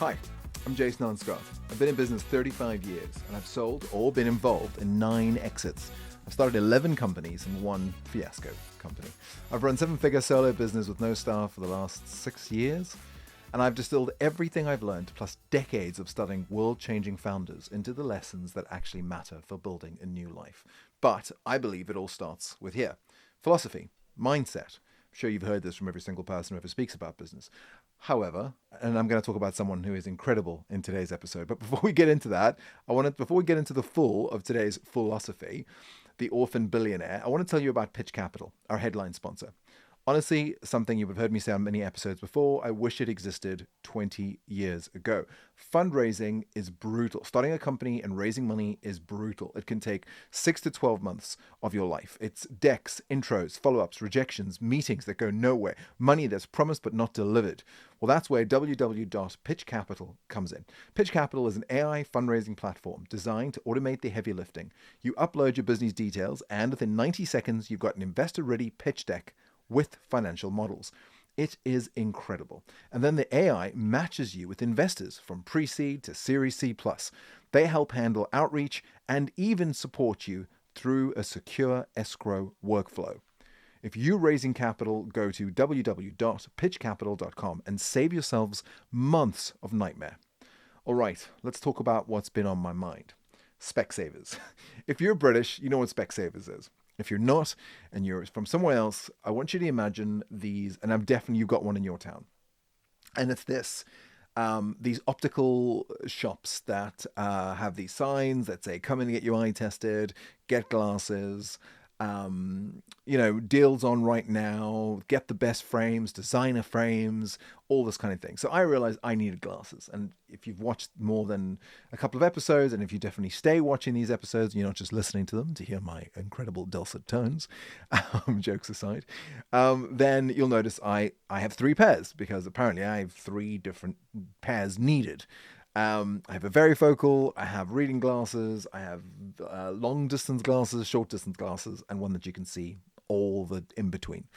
Hi, I'm Jason Allan Scott. I've been in business 35 years and I've sold or been involved in 9 exits. I've started 11 companies and 1 fiasco company. I've run 7-figure solo business with no staff for the last 6 years. And I've distilled everything I've learned, plus decades of studying world-changing founders, into the lessons that actually matter for building a new life. But I believe it all starts with here. Philosophy, mindset. I'm sure you've heard this from every single person who ever speaks about business. However, and I'm going to talk about someone who is incredible in today's episode, but before we get into that, before we get into the full of today's philosophy, the Orphan Billionaire, I want to tell you about Pitch Capital, our headline sponsor. Honestly, something you've heard me say on many episodes before, I wish it existed 20 years ago. Fundraising is brutal. Starting a company and raising money is brutal. It can take 6 to 12 months of your life. It's decks, intros, follow-ups, rejections, meetings that go nowhere, money that's promised but not delivered. Well, that's where www.pitchcapital comes in. Pitch Capital is an AI fundraising platform designed to automate the heavy lifting. You upload your business details, and within 90 seconds, you've got an investor-ready pitch deck with financial models. It is incredible. And then the AI matches you with investors from pre-seed to Series C+. They help handle outreach and even support you through a secure escrow workflow. If you're raising capital, go to www.pitchcapital.com and save yourselves months of nightmare. All right, let's talk about what's been on my mind. Specsavers. If you're British, you know what Specsavers is. If you're not, and you're from somewhere else, I want you to imagine these, and I'm definitely you've got one in your town. And it's this, these optical shops that have these signs that say, come in and get your eye tested, get glasses, deals on right now, get the best frames, designer frames, all this kind of thing. So I realized I needed glasses. And if you've watched more than a couple of episodes, and if you definitely stay watching these episodes, you're not just listening to them to hear my incredible dulcet tones, jokes aside, then you'll notice I have 3 pairs, because apparently I have 3 different pairs needed. I have a varifocal, I have reading glasses, I have long distance glasses, short distance glasses, and one that you can see all the in between.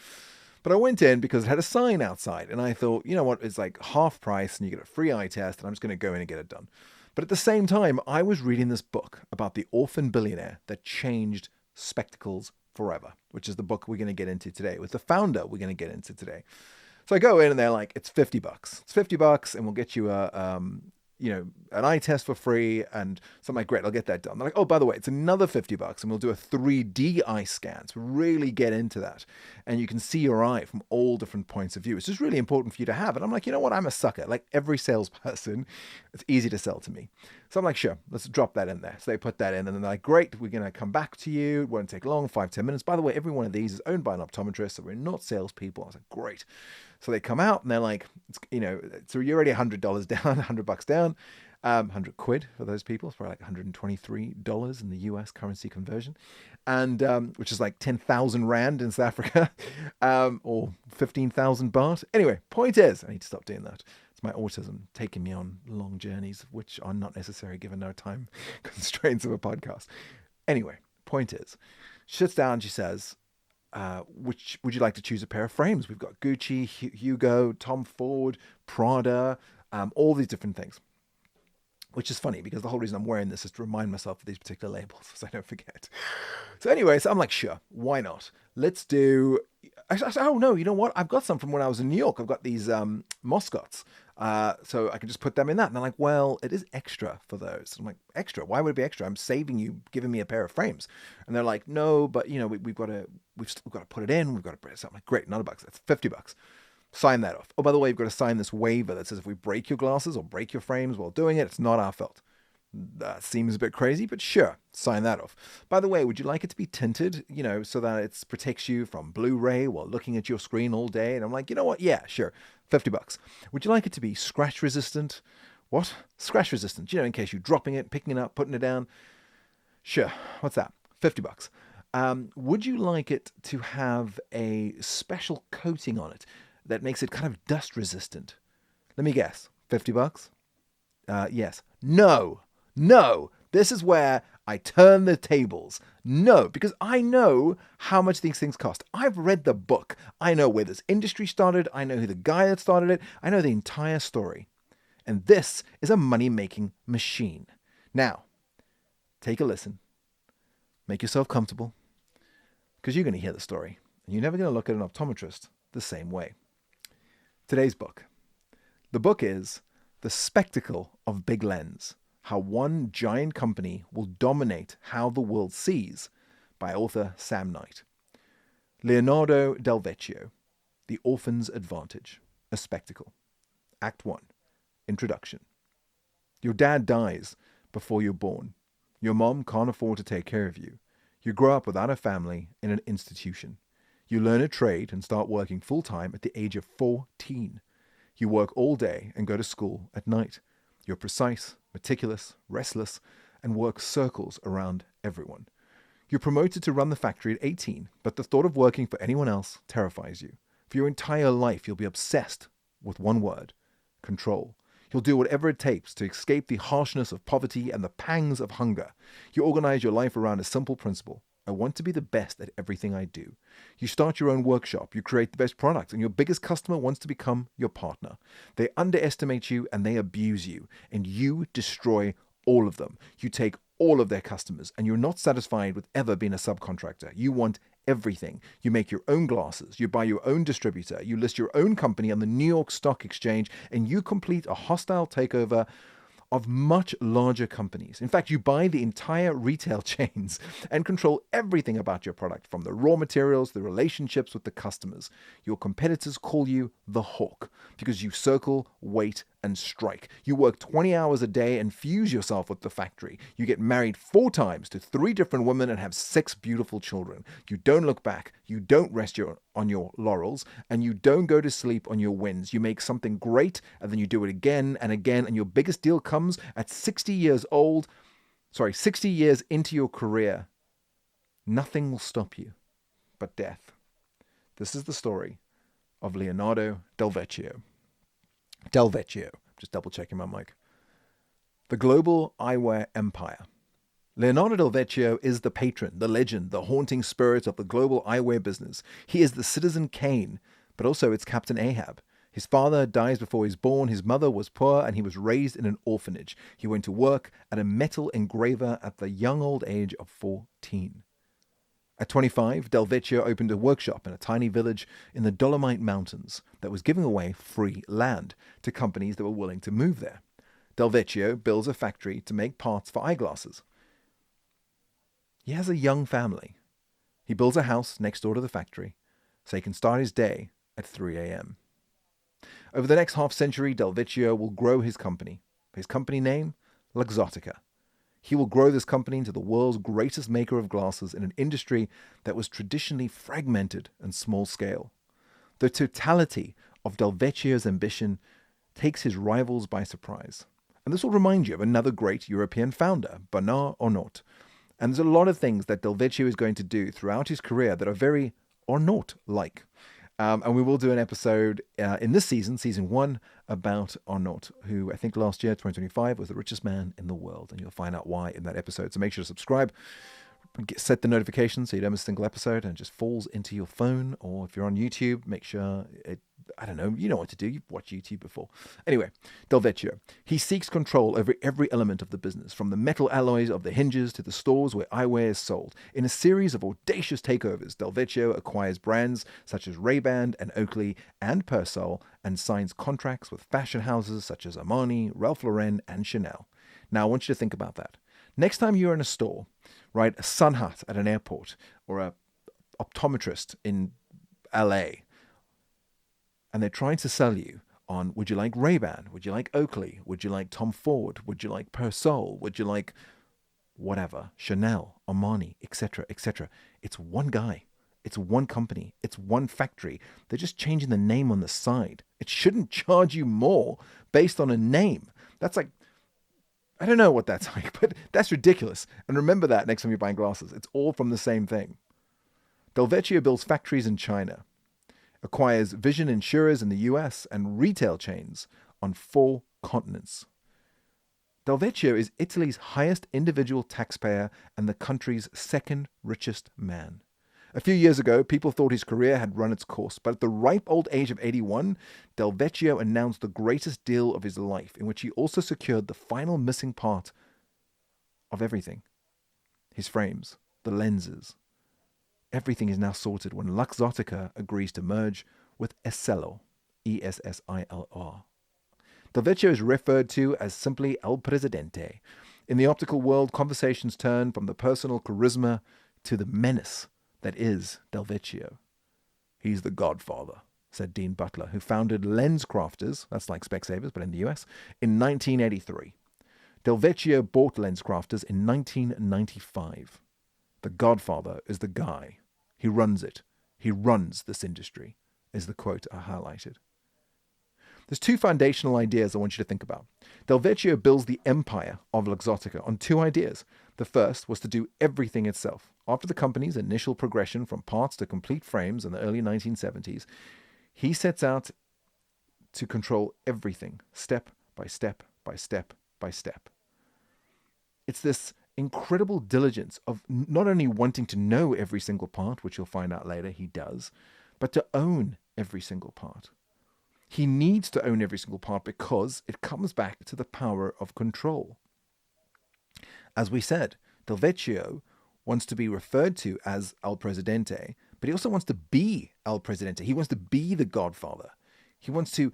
But I went in because it had a sign outside, and I thought, you know what, it's like half price and you get a free eye test, and I'm just going to go in and get it done. But at the same time, I was reading this book about the Orphan Billionaire that changed spectacles forever, which is the book we're going to get into today, with the founder we're going to get into today. So I go in and they're like, it's $50. It's $50 and we'll get you an eye test for free. And so I'm like, great, I'll get that done. They're like, oh, by the way, it's another $50 and we'll do a 3D eye scan to really get into that. And you can see your eye from all different points of view. It's just really important for you to have. And I'm like, you know what? I'm a sucker. Like every salesperson, it's easy to sell to me. So I'm like, sure, let's drop that in there. So they put that in and then they're like, great, we're going to come back to you. It won't take long, 5-10 minutes. By the way, every one of these is owned by an optometrist, so we're not salespeople. I was like, great. So they come out and they're like, so you're already $100 down, $100 down, 100 quid for those people. It's probably like $123 in the US currency conversion, and which is like 10,000 Rand in South Africa, or 15,000 baht. Anyway, point is, I need to stop doing that. It's my autism taking me on long journeys, which are not necessary given no time constraints of a podcast. Anyway, point is, she sits down and she says, which would you like to choose a pair of frames? We've got Gucci, Hugo, Tom Ford, Prada, all these different things. Which is funny because the whole reason I'm wearing this is to remind myself of these particular labels so I don't forget. So anyway, so I'm like, sure, why not? Let's do... I said, oh no, you know what? I've got some from when I was in New York. I've got these Moscots. So I can just put them in that. And they're like, well, it is extra for those. I'm like, extra? Why would it be extra? I'm saving you, giving me a pair of frames. And they're like, no, but we've got to put it in. We've got to put it. So I'm like, great, not $1. That's $50. Sign that off. Oh, by the way, you've got to sign this waiver that says if we break your glasses or break your frames while doing it, it's not our fault. That seems a bit crazy, but sure, sign that off. By the way, would you like it to be tinted, so that it protects you from Blu-ray while looking at your screen all day? And I'm like, you know what? Yeah, sure. $50. Would you like it to be scratch resistant? What? Scratch resistant. In case you're dropping it, picking it up, putting it down. Sure. What's that? $50. Would you like it to have a special coating on it that makes it kind of dust resistant? Let me guess. $50? Yes. No. This is where I turn the tables. No, because I know how much these things cost. I've read the book. I know where this industry started. I know who the guy that started it. I know the entire story. And this is a money-making machine. Now, take a listen. Make yourself comfortable, because you're going to hear the story, and you're never going to look at an optometrist the same way. Today's book. The book is The Spectacle of Big Lens: How One Giant Company Will Dominate How the World Sees, by author Sam Knight. Leonardo Del Vecchio, The Orphan's Advantage, A Spectacle. Act 1, Introduction. Your dad dies before you're born. Your mom can't afford to take care of you. You grow up without a family in an institution. You learn a trade and start working full-time at the age of 14. You work all day and go to school at night. You're precise, meticulous, restless, and work circles around everyone. You're promoted to run the factory at 18, but the thought of working for anyone else terrifies you. For your entire life, you'll be obsessed with one word: control. You'll do whatever it takes to escape the harshness of poverty and the pangs of hunger. You organize your life around a simple principle: I want to be the best at everything I do. You start your own workshop, you create the best product, and your biggest customer wants to become your partner. They underestimate you and they abuse you, and you destroy all of them. You take all of their customers, and you're not satisfied with ever being a subcontractor. You want everything. You make your own glasses, you buy your own distributor, you list your own company on the New York Stock Exchange, and you complete a hostile takeover of much larger companies. In fact, you buy the entire retail chains and control everything about your product, from the raw materials, the relationships with the customers. Your competitors call you the Hawk because you circle, wait, and strike. You work 20 hours a day and fuse yourself with the factory. You get married 4 times to 3 different women and have 6 beautiful children. You don't look back. You don't rest on your laurels, and you don't go to sleep on your wins. You make something great, and then you do it again and again, and your biggest deal comes at 60 years into your career. Nothing will stop you but death. This is the story of Leonardo Del Vecchio. Del Vecchio, just double checking my mic. The global eyewear empire. Leonardo Del Vecchio is the patron, the legend, the haunting spirit of the global eyewear business. He is the Citizen Kane, but also its Captain Ahab. His father dies before he's born, his mother was poor, and he was raised in an orphanage. He went to work at a metal engraver at the young old age of 14. At 25, Del Vecchio opened a workshop in a tiny village in the Dolomite Mountains that was giving away free land to companies that were willing to move there. Del Vecchio builds a factory to make parts for eyeglasses. He has a young family. He builds a house next door to the factory so he can start his day at 3 a.m. Over the next half-century, Del Vecchio will grow his company. His company name? Luxottica. He will grow this company into the world's greatest maker of glasses in an industry that was traditionally fragmented and small-scale. The totality of Del Vecchio's ambition takes his rivals by surprise. And this will remind you of another great European founder, Bernard Arnault. And there's a lot of things that Del Vecchio is going to do throughout his career that are very Arnault-like. And we will do an episode in this season, season 1, about Arnault, who I think last year, 2025, was the richest man in the world. And you'll find out why in that episode. So make sure to subscribe, set the notifications so you don't miss a single episode and it just falls into your phone. Or if you're on YouTube, make sure I don't know, you know what to do. You've watched YouTube before. Anyway, Del Vecchio. He seeks control over every element of the business, from the metal alloys of the hinges to the stores where eyewear is sold. In a series of audacious takeovers, Del Vecchio acquires brands such as Ray-Ban and Oakley and Persol and signs contracts with fashion houses such as Armani, Ralph Lauren, and Chanel. Now, I want you to think about that. Next time you're in a store, right, a sun hut at an airport or a optometrist in LA, and they're trying to sell you on, would you like Ray-Ban? Would you like Oakley? Would you like Tom Ford? Would you like Persol? Would you like whatever, Chanel, Armani, etc., etc.? It's one guy. It's one company. It's one factory. They're just changing the name on the side. It shouldn't charge you more based on a name. That's like, I don't know what that's like, but that's ridiculous. And remember that next time you're buying glasses. It's all from the same thing. Del Vecchio builds factories in China, acquires vision insurers in the US, and retail chains on 4 continents. Del Vecchio is Italy's highest individual taxpayer and the country's second richest man. A few years ago, people thought his career had run its course, but at the ripe old age of 81, Del Vecchio announced the greatest deal of his life, in which he also secured the final missing part of everything. His frames, the lenses. Everything is now sorted when Luxottica agrees to merge with Essilor, Essilor. Del Vecchio is referred to as simply El Presidente. In the optical world, conversations turn from the personal charisma to the menace that is Del Vecchio. He's the godfather, said Dean Butler, who founded LensCrafters, that's like Specsavers, but in the US, in 1983. Del Vecchio bought LensCrafters in 1995. The godfather is the guy. He runs it. He runs this industry, is the quote I highlighted. There's two foundational ideas I want you to think about. Del Vecchio builds the empire of Luxottica on two ideas. The first was to do everything itself. After the company's initial progression from parts to complete frames in the early 1970s, he sets out to control everything, step by step by step by step. It's this incredible diligence of not only wanting to know every single part, which you'll find out later he does, but to own every single part. He needs to own every single part because it comes back to the power of control. As we said, Del Vecchio wants to be referred to as El Presidente, but he also wants to be El Presidente. He wants to be the godfather. He wants to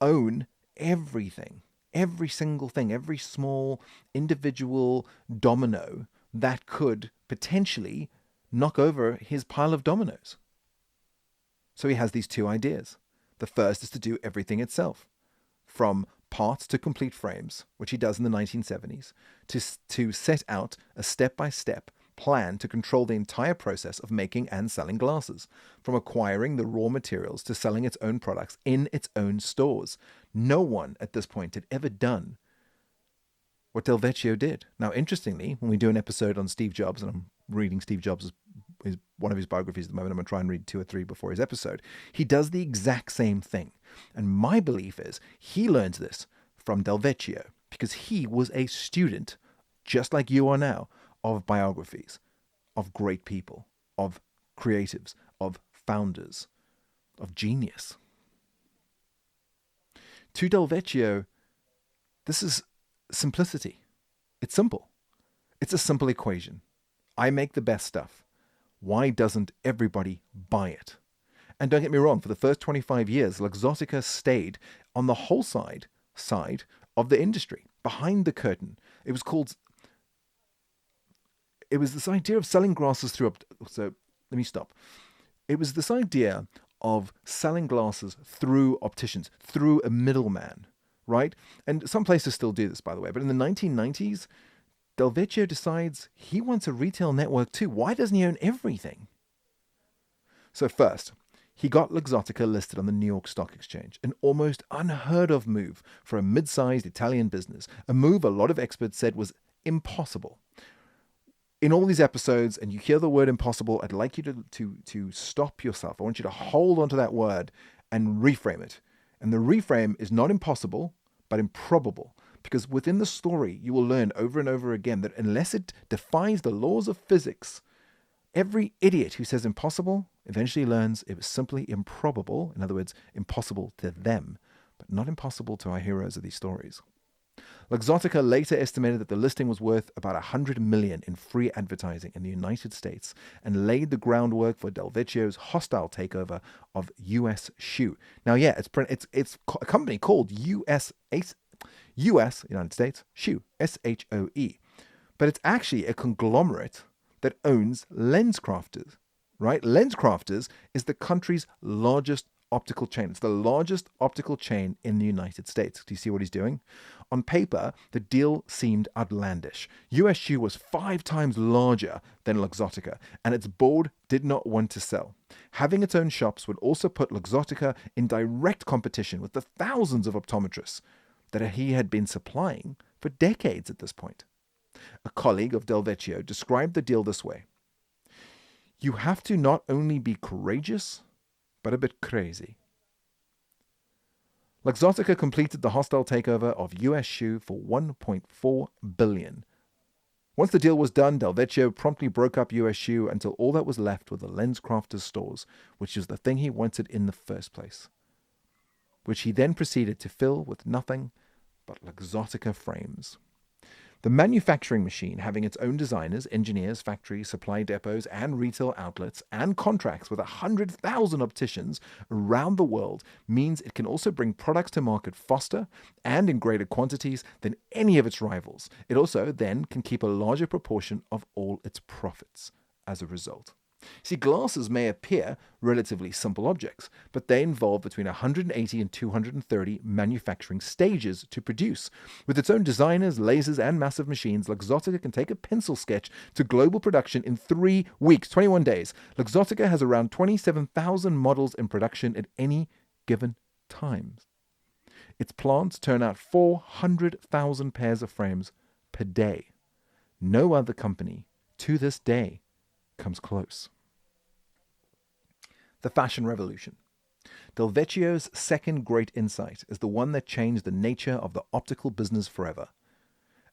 own everything, every single thing, every small individual domino that could potentially knock over his pile of dominoes. So he has these two ideas. The first is to do everything itself, from parts to complete frames, which he does in the 1970s, to set out a step-by-step plan to control the entire process of making and selling glasses, from acquiring the raw materials to selling its own products in its own stores. No one at this point had ever done what Del Vecchio did. Now, interestingly, when we do an episode on Steve Jobs, and I'm reading Steve Jobs' one of his biographies at the moment, I'm going to try and read 2 or 3 before his episode, he does the exact same thing. And my belief is he learns this from Del Vecchio because he was a student, just like you are now, of biographies, of great people, of creatives, of founders, of genius. To Del Vecchio, this is simplicity. It's simple. It's a simple equation. I make the best stuff. Why doesn't everybody buy it? And don't get me wrong, for the first 25 years, Luxottica stayed on the whole side of the industry, behind the curtain. It was this idea of selling glasses through... So, let me stop. It was this idea of selling glasses through opticians, through a middleman, right? And some places still do this, by the way. But in the 1990s, Del Vecchio decides he wants a retail network too. Why doesn't he own everything? So first, he got Luxottica listed on the New York Stock Exchange, an almost unheard of move for a mid-sized Italian business, a move a lot of experts said was impossible. In all these episodes, and you hear the word impossible, I'd like you to stop yourself. I want you to hold onto that word and reframe it. And the reframe is not impossible, but improbable. Because within the story, you will learn over and over again that unless it defies the laws of physics, every idiot who says impossible eventually learns it was simply improbable, in other words, impossible to them, but not impossible to our heroes of these stories. Luxottica later estimated that the listing was worth about $100 million in free advertising in the United States and laid the groundwork for Del Vecchio's hostile takeover of US Shoe. Now, yeah, it's a company called US, United States, Shoe, SHOE. But it's actually a conglomerate that owns LensCrafters, right? LensCrafters is the country's largest optical chain. It's the largest optical chain in the United States. Do you see what he's doing? On paper, the deal seemed outlandish. US Shoe was 5 times larger than Luxottica, and its board did not want to sell. Having its own shops would also put Luxottica in direct competition with the thousands of optometrists that he had been supplying for decades at this point. A colleague of Del Vecchio described the deal this way: "You have to not only be courageous, but a bit crazy." Luxottica completed the hostile takeover of US Shoe for $1.4 billion. Once the deal was done, Del Vecchio promptly broke up US Shoe until all that was left were the lens crafters stores, which was the thing he wanted in the first place, which he then proceeded to fill with nothing but Luxottica frames. The manufacturing machine, having its own designers, engineers, factories, supply depots, and retail outlets, and contracts with 100,000 opticians around the world, means it can also bring products to market faster and in greater quantities than any of its rivals. It also then can keep a larger proportion of all its profits as a result. See, glasses may appear relatively simple objects, but they involve between 180 and 230 manufacturing stages to produce. With its own designers, lasers, and massive machines, Luxottica can take a pencil sketch to global production in 3 weeks, 21 days. Luxottica has around 27,000 models in production at any given time. Its plants turn out 400,000 pairs of frames per day. No other company, to this day, comes close. The fashion revolution. Del Vecchio's second great insight is the one that changed the nature of the optical business forever,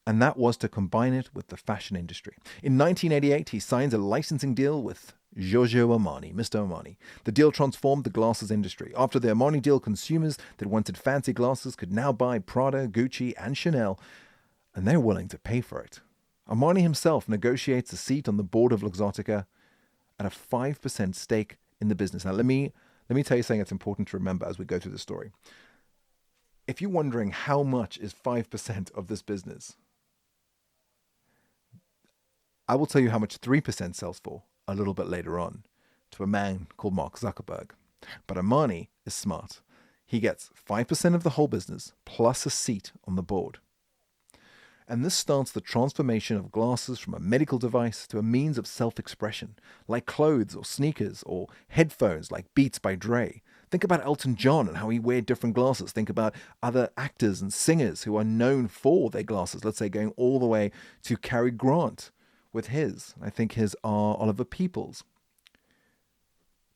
and that was to combine it with the fashion industry. In 1988, he signs a licensing deal with Giorgio Armani, Mr. Armani. The deal transformed the glasses industry. After the Armani deal, consumers that wanted fancy glasses could now buy Prada, Gucci, and Chanel, and they're willing to pay for it. Armani himself negotiates a seat on the board of Luxottica at a 5% stake in the business. Now, let me tell you something that's important to remember as we go through the story. If you're wondering how much is 5% of this business, I will tell you how much 3% sells for a little bit later on to a man called Mark Zuckerberg. But Armani is smart. He gets 5% of the whole business plus a seat on the board. And this starts the transformation of glasses from a medical device to a means of self-expression, like clothes or sneakers, or headphones like Beats by Dre. Think about Elton John and how he wears different glasses. Think about other actors and singers who are known for their glasses. Let's say going all the way to Cary Grant with his. I think his are Oliver Peoples.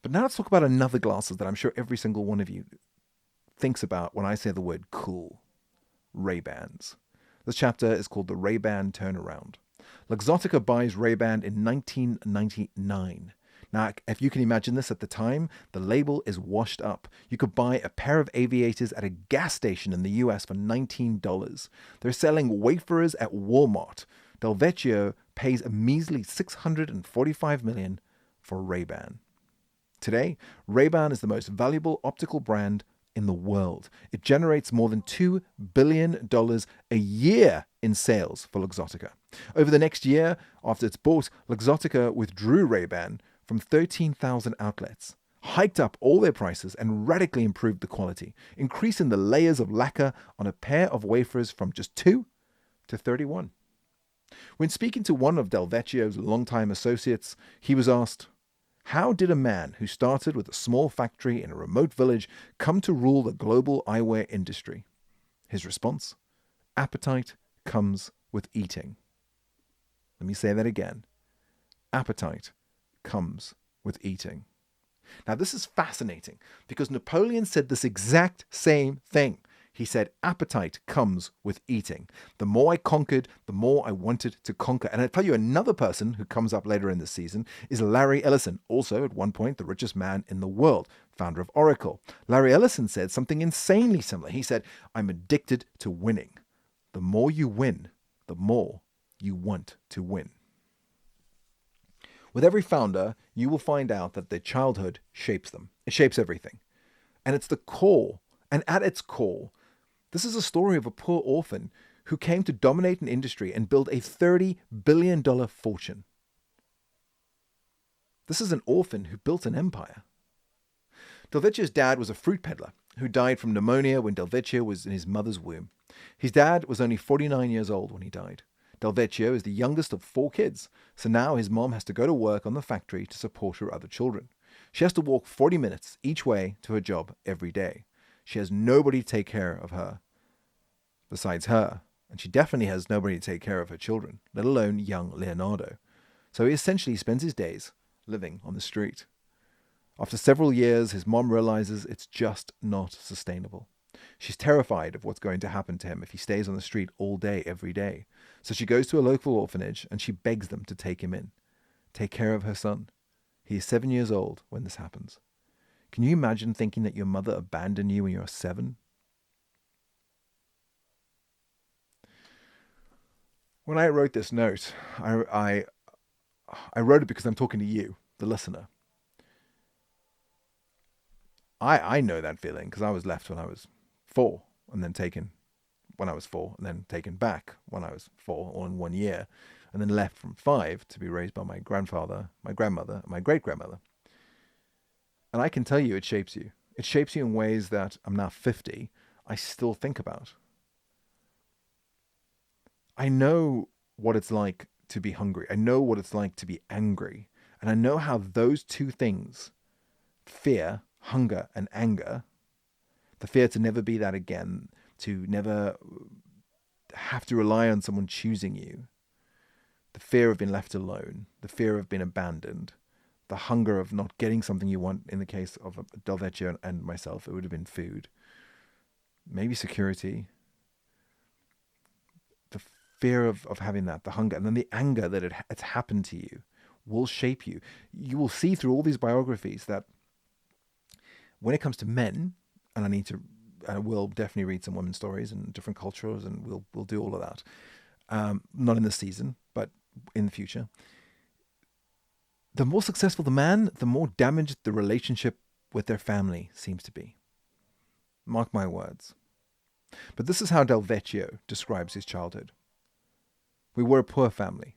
But now let's talk about another glasses that I'm sure every single one of you thinks about when I say the word cool. Ray-Bans. This chapter is called the Ray-Ban Turnaround. Luxottica buys Ray-Ban in 1999. Now, if you can imagine this at the time, the label is washed up. You could buy a pair of aviators at a gas station in the US for $19. They're selling wafers at Walmart. Del Vecchio pays a measly $645 million for Ray-Ban. Today, Ray-Ban is the most valuable optical brand in the world. It generates more than $2 billion a year in sales for Luxottica. Over the next year, after it's bought, Luxottica withdrew Ray-Ban from 13,000 outlets, hiked up all their prices, and radically improved the quality, increasing the layers of lacquer on a pair of wafers from just 2 to 31. When speaking to one of Del Vecchio's longtime associates, he was asked, how did a man who started with a small factory in a remote village come to rule the global eyewear industry? His response: appetite comes with eating. Let me say that again. Appetite comes with eating. Now, this is fascinating because Napoleon said this exact same thing. He said, appetite comes with eating. The more I conquered, the more I wanted to conquer. And I'll tell you another person who comes up later in this season is Larry Ellison, also at one point the richest man in the world, founder of Oracle. Larry Ellison said something insanely similar. He said, I'm addicted to winning. The more you win, the more you want to win. With every founder, you will find out that their childhood shapes them. It shapes everything. And it's the core, and at its core, this is a story of a poor orphan who came to dominate an industry and build a $30 billion fortune. This is an orphan who built an empire. Del Vecchio's dad was a fruit peddler who died from pneumonia when Del Vecchio was in his mother's womb. His dad was only 49 years old when he died. Del Vecchio is the youngest of 4 kids, so now his mom has to go to work on the factory to support her other children. She has to walk 40 minutes each way to her job every day. She has nobody to take care of her besides her, and she definitely has nobody to take care of her children, let alone young Leonardo. So he essentially spends his days living on the street. After several years, his mom realizes it's just not sustainable. She's terrified of what's going to happen to him if he stays on the street all day, every day. So she goes to a local orphanage and she begs them to take him in, take care of her son. He is 7 years old when this happens. Can you imagine thinking that your mother abandoned you when you were 7? When I wrote this note, I wrote it because I'm talking to you, the listener. I know that feeling because I was left when I was 4 and then taken when I was 4 and then taken back when I was 4, or in 1 year, and then left from 5 to be raised by my grandfather, my grandmother, and my great-grandmother. And I can tell you it shapes you. It shapes you in ways that I'm now 50, I still think about. I know what it's like to be hungry. I know what it's like to be angry. And I know how those two things, fear, hunger, and anger, the fear to never be that again, to never have to rely on someone choosing you, the fear of being left alone, the fear of being abandoned, the hunger of not getting something you want. In the case of Del Vecchio and myself, it would have been food, maybe security, the fear of having that, the hunger, and then the anger that it's happened to you will shape you. You will see through all these biographies that when it comes to men, and I will definitely read some women's stories and different cultures, and we'll do all of that. Not in this season, but in the future. The more successful the man, the more damaged the relationship with their family seems to be. Mark my words. But this is how Del Vecchio describes his childhood. We were a poor family.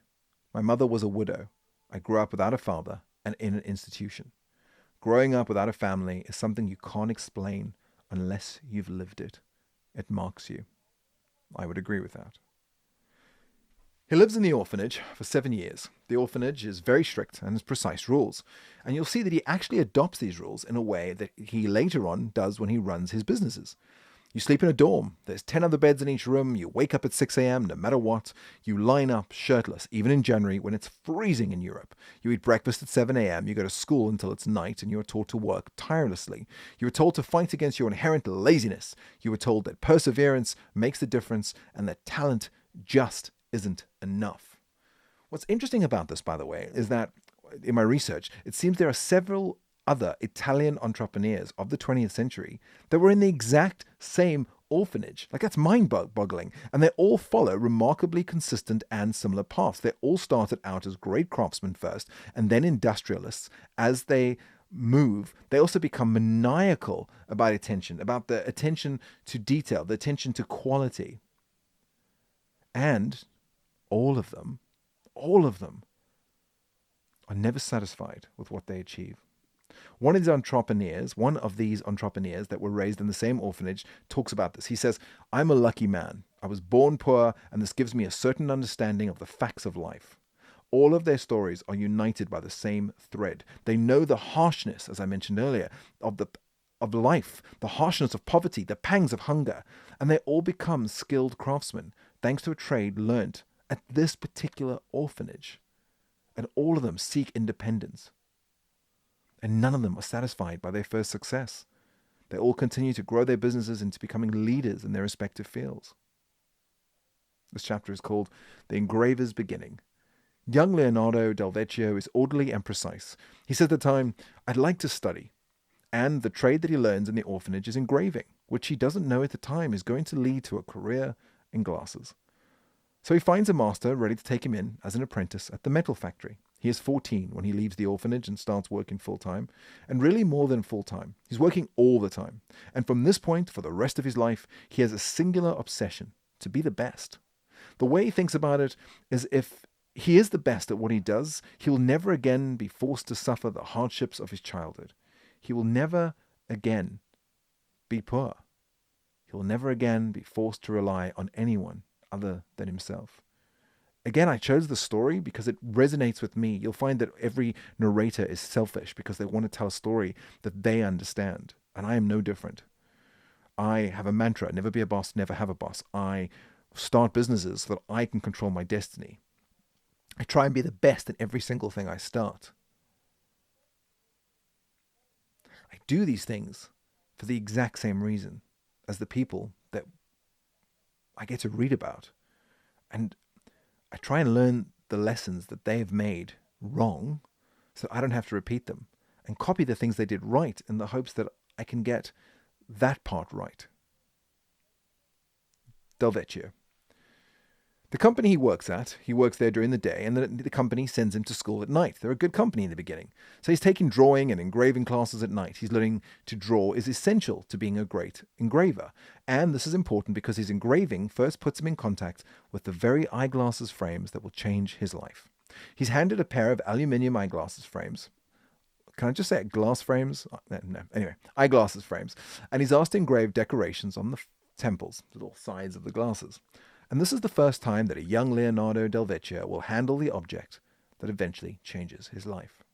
My mother was a widow. I grew up without a father and in an institution. Growing up without a family is something you can't explain unless you've lived it. It marks you. I would agree with that. He lives in the orphanage for 7 years. The orphanage is very strict and has precise rules. And you'll see that he actually adopts these rules in a way that he later on does when he runs his businesses. You sleep in a dorm. There's 10 other beds in each room. You wake up at 6 a.m. no matter what. You line up shirtless, even in January when it's freezing in Europe. You eat breakfast at 7 a.m. You go to school until it's night, and you are taught to work tirelessly. You are told to fight against your inherent laziness. You are told that perseverance makes the difference and that talent just isn't enough. What's interesting about this, by the way, is that in my research, it seems there are several other Italian entrepreneurs of the 20th century that were in the exact same orphanage. Like, that's mind-boggling. And they all follow remarkably consistent and similar paths. They all started out as great craftsmen first, and then industrialists. As they move, they also become maniacal about the attention to detail, the attention to quality. And all of them are never satisfied with what they achieve. One of these entrepreneurs that were raised in the same orphanage talks about this. He says, "I'm a lucky man. I was born poor, and this gives me a certain understanding of the facts of life." All of their stories are united by the same thread. They know the harshness, as I mentioned earlier, of life, the harshness of poverty, the pangs of hunger, and they all become skilled craftsmen, thanks to a trade learnt at this particular orphanage. And all of them seek independence. And none of them are satisfied by their first success. They all continue to grow their businesses into becoming leaders in their respective fields. This chapter is called The Engraver's Beginning. Young Leonardo Del Vecchio is orderly and precise. He said at the time, "I'd like to study." And the trade that he learns in the orphanage is engraving, which he doesn't know at the time is going to lead to a career in glasses. So he finds a master ready to take him in as an apprentice at the metal factory. He is 14 when he leaves the orphanage and starts working full-time, and really more than full-time. He's working all the time. And from this point, for the rest of his life, he has a singular obsession: to be the best. The way he thinks about it is if he is the best at what he does, he will never again be forced to suffer the hardships of his childhood. He will never again be poor. He will never again be forced to rely on anyone other than himself. Again, I chose the story because it resonates with me. You'll find that every narrator is selfish because they want to tell a story that they understand. And I am no different. I have a mantra: never be a boss, never have a boss. I start businesses so that I can control my destiny. I try and be the best in every single thing I start. I do these things for the exact same reason as the people that I get to read about. And I try and learn the lessons that they have made wrong so I don't have to repeat them, and copy the things they did right in the hopes that I can get that part right. Del Vecchio. The company he works there during the day, and the company sends him to school at night. They're a good company in the beginning. So he's taking drawing and engraving classes at night. He's learning to draw is essential to being a great engraver. And this is important because his engraving first puts him in contact with the very eyeglasses frames that will change his life. He's handed a pair of aluminium eyeglasses frames. Can I just say it? Glass frames? No. Anyway, eyeglasses frames. And he's asked to engrave decorations on the temples, the little sides of the glasses. And this is the first time that a young Leonardo Del Vecchio will handle the object that eventually changes his life.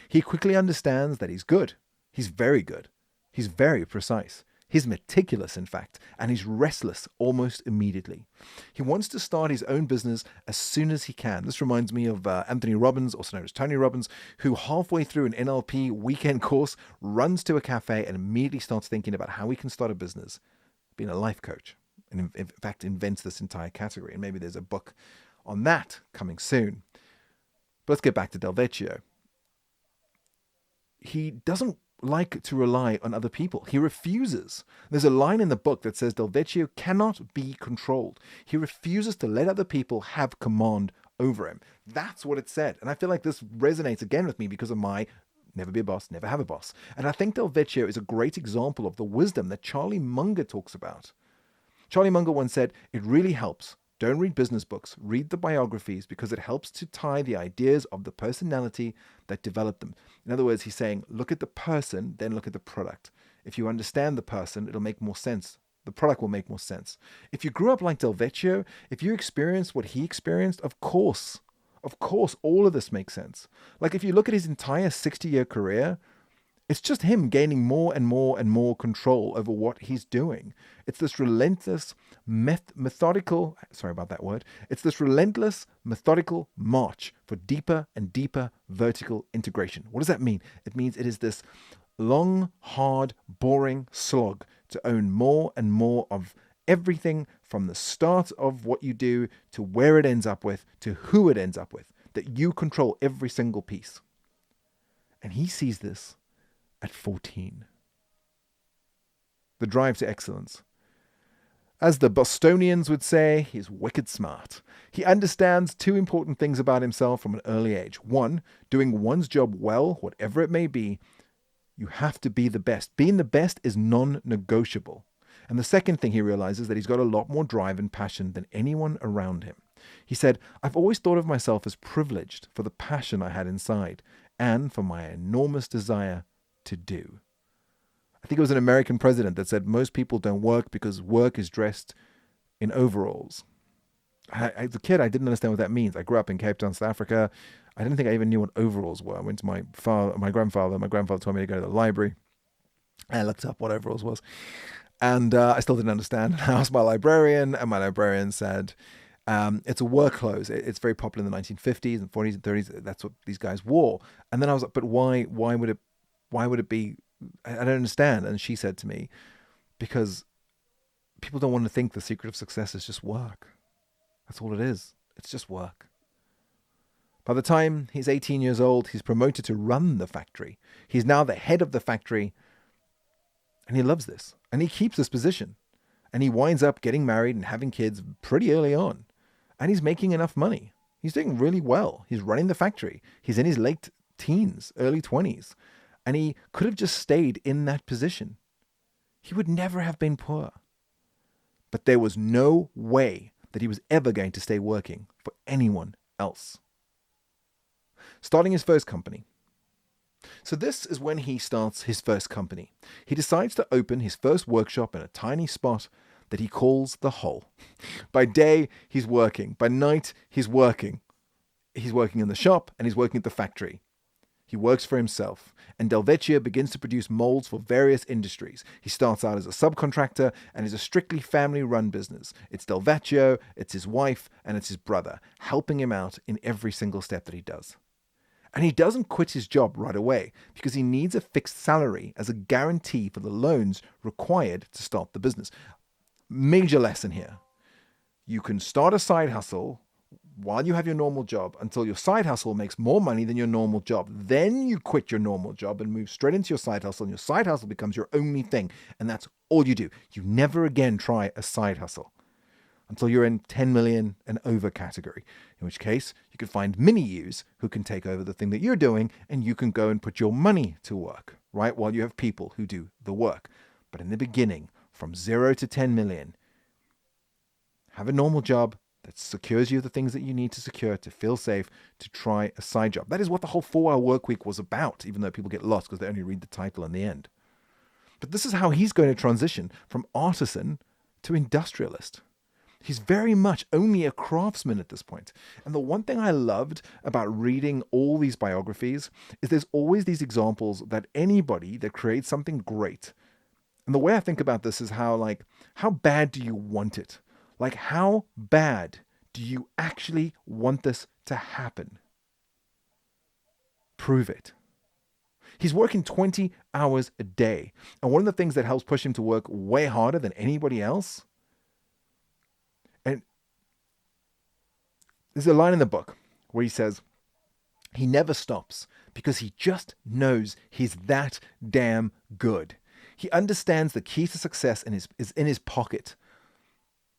He quickly understands that he's good. He's very good. He's very precise. He's meticulous, in fact, and he's restless almost immediately. He wants to start his own business as soon as he can. This reminds me of Anthony Robbins, also known as Tony Robbins, who halfway through an NLP weekend course runs to a cafe and immediately starts thinking about how he can start a business, being a life coach. And in fact invents this entire category. And maybe there's a book on that coming soon. But let's get back to Del Vecchio. He doesn't like to rely on other people. He refuses. There's a line in the book that says Del Vecchio cannot be controlled. He refuses to let other people have command over him. That's what it said. And I feel like this resonates again with me because of my never be a boss, never have a boss. And I think Del Vecchio is a great example of the wisdom that Charlie Munger talks about. Charlie Munger once said, "It really helps. Don't read business books. Read the biographies because it helps to tie the ideas of the personality that developed them." In other words, he's saying, look at the person, then look at the product. If you understand the person, it'll make more sense. The product will make more sense. If you grew up like Del Vecchio, if you experienced what he experienced, of course, all of this makes sense. Like if you look at his entire 60-year career, it's just him gaining more and more and more control over what he's doing. It's this relentless, methodical march for deeper and deeper vertical integration. What does that mean? It means it is this long, hard, boring slog to own more and more of everything from the start of what you do to where it ends up with, to who it ends up with, that you control every single piece. And he sees this at 14. The drive to excellence. As the Bostonians would say, he's wicked smart. He understands two important things about himself from an early age. One, doing one's job well, whatever it may be, you have to be the best. Being the best is non-negotiable. And the second thing he realizes that he's got a lot more drive and passion than anyone around him. He said, "I've always thought of myself as privileged for the passion I had inside and for my enormous desire to do." I think it was an American president that said most people don't work because work is dressed in overalls. As a kid, I didn't understand what that means. I grew up in Cape Town, South Africa. I didn't think I even knew what overalls were. I went to my grandfather. My grandfather told me to go to the library. I looked up what overalls was. And I still didn't understand. I asked my librarian, and my librarian said, it's a work clothes. It's very popular in the 1950s and 40s and 30s. That's what these guys wore. And then I was like, but why would it be? I don't understand. And she said to me, because people don't want to think the secret of success is just work. That's all it is. It's just work. By the time he's 18 years old, he's promoted to run the factory. He's now the head of the factory. And he loves this. And he keeps this position. And he winds up getting married and having kids pretty early on. And he's making enough money. He's doing really well. He's running the factory. He's in his late teens, early 20s. And he could have just stayed in that position. He would never have been poor. But there was no way that he was ever going to stay working for anyone else. Starting his first company. So this is when he starts his first company. He decides to open his first workshop in a tiny spot that he calls the Hole. By day, he's working. By night, he's working. He's working in the shop and he's working at the factory. He works for himself, and Del Vecchio begins to produce molds for various industries. He starts out as a subcontractor and is a strictly family-run business. It's Del Vecchio, it's his wife, and it's his brother, helping him out in every single step that he does. And he doesn't quit his job right away because he needs a fixed salary as a guarantee for the loans required to start the business. Major lesson here. You can start a side hustle while you have your normal job until your side hustle makes more money than your normal job. Then you quit your normal job and move straight into your side hustle, and your side hustle becomes your only thing. And that's all you do. You never again try a side hustle until you're in 10 million and over category, in which case you can find mini yous who can take over the thing that you're doing, and you can go and put your money to work, right? While you have people who do the work. But in the beginning, from 0 to 10 million, have a normal job that secures you the things that you need to secure to feel safe, to try a side job. That is what the whole 4-hour work week was about, even though people get lost because they only read the title in the end. But this is how he's going to transition from artisan to industrialist. He's very much only a craftsman at this point. And the one thing I loved about reading all these biographies is there's always these examples that anybody that creates something great. And the way I think about this is how bad do you want it? Like, how bad do you actually want this to happen? Prove it. He's working 20 hours a day. And one of the things that helps push him to work way harder than anybody else, and there's a line in the book where he says, he never stops because he just knows he's that damn good. He understands the key to success is in his pocket.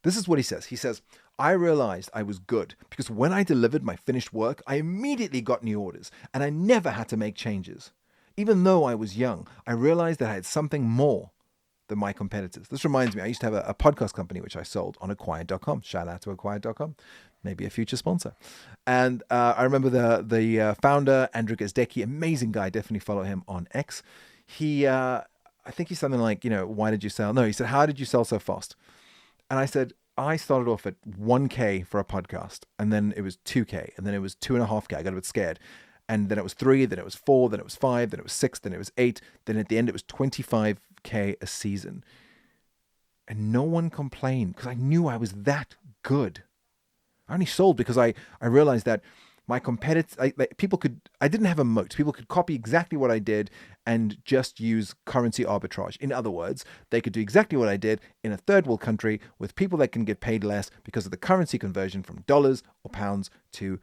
This is what he says. He says, I realized I was good because when I delivered my finished work, I immediately got new orders and I never had to make changes. Even though I was young, I realized that I had something more than my competitors. This reminds me, I used to have a podcast company which I sold on acquired.com. Shout out to acquired.com. Maybe a future sponsor. And I remember the founder, Andrew Gazdecki, amazing guy. Definitely follow him on X. I think he's something like, why did you sell? No, he said, how did you sell so fast? And I said, I started off at 1K for a podcast, and then it was 2K, and then it was 2.5K. I got a bit scared. And then it was 3, then it was 4, then it was 5, then it was 6, then it was 8. Then at the end, it was 25K a season. And no one complained because I knew I was that good. I only sold because I realized that my competitors, I didn't have a moat. People could copy exactly what I did and just use currency arbitrage. In other words, they could do exactly what I did in a third world country with people that can get paid less because of the currency conversion from dollars or pounds to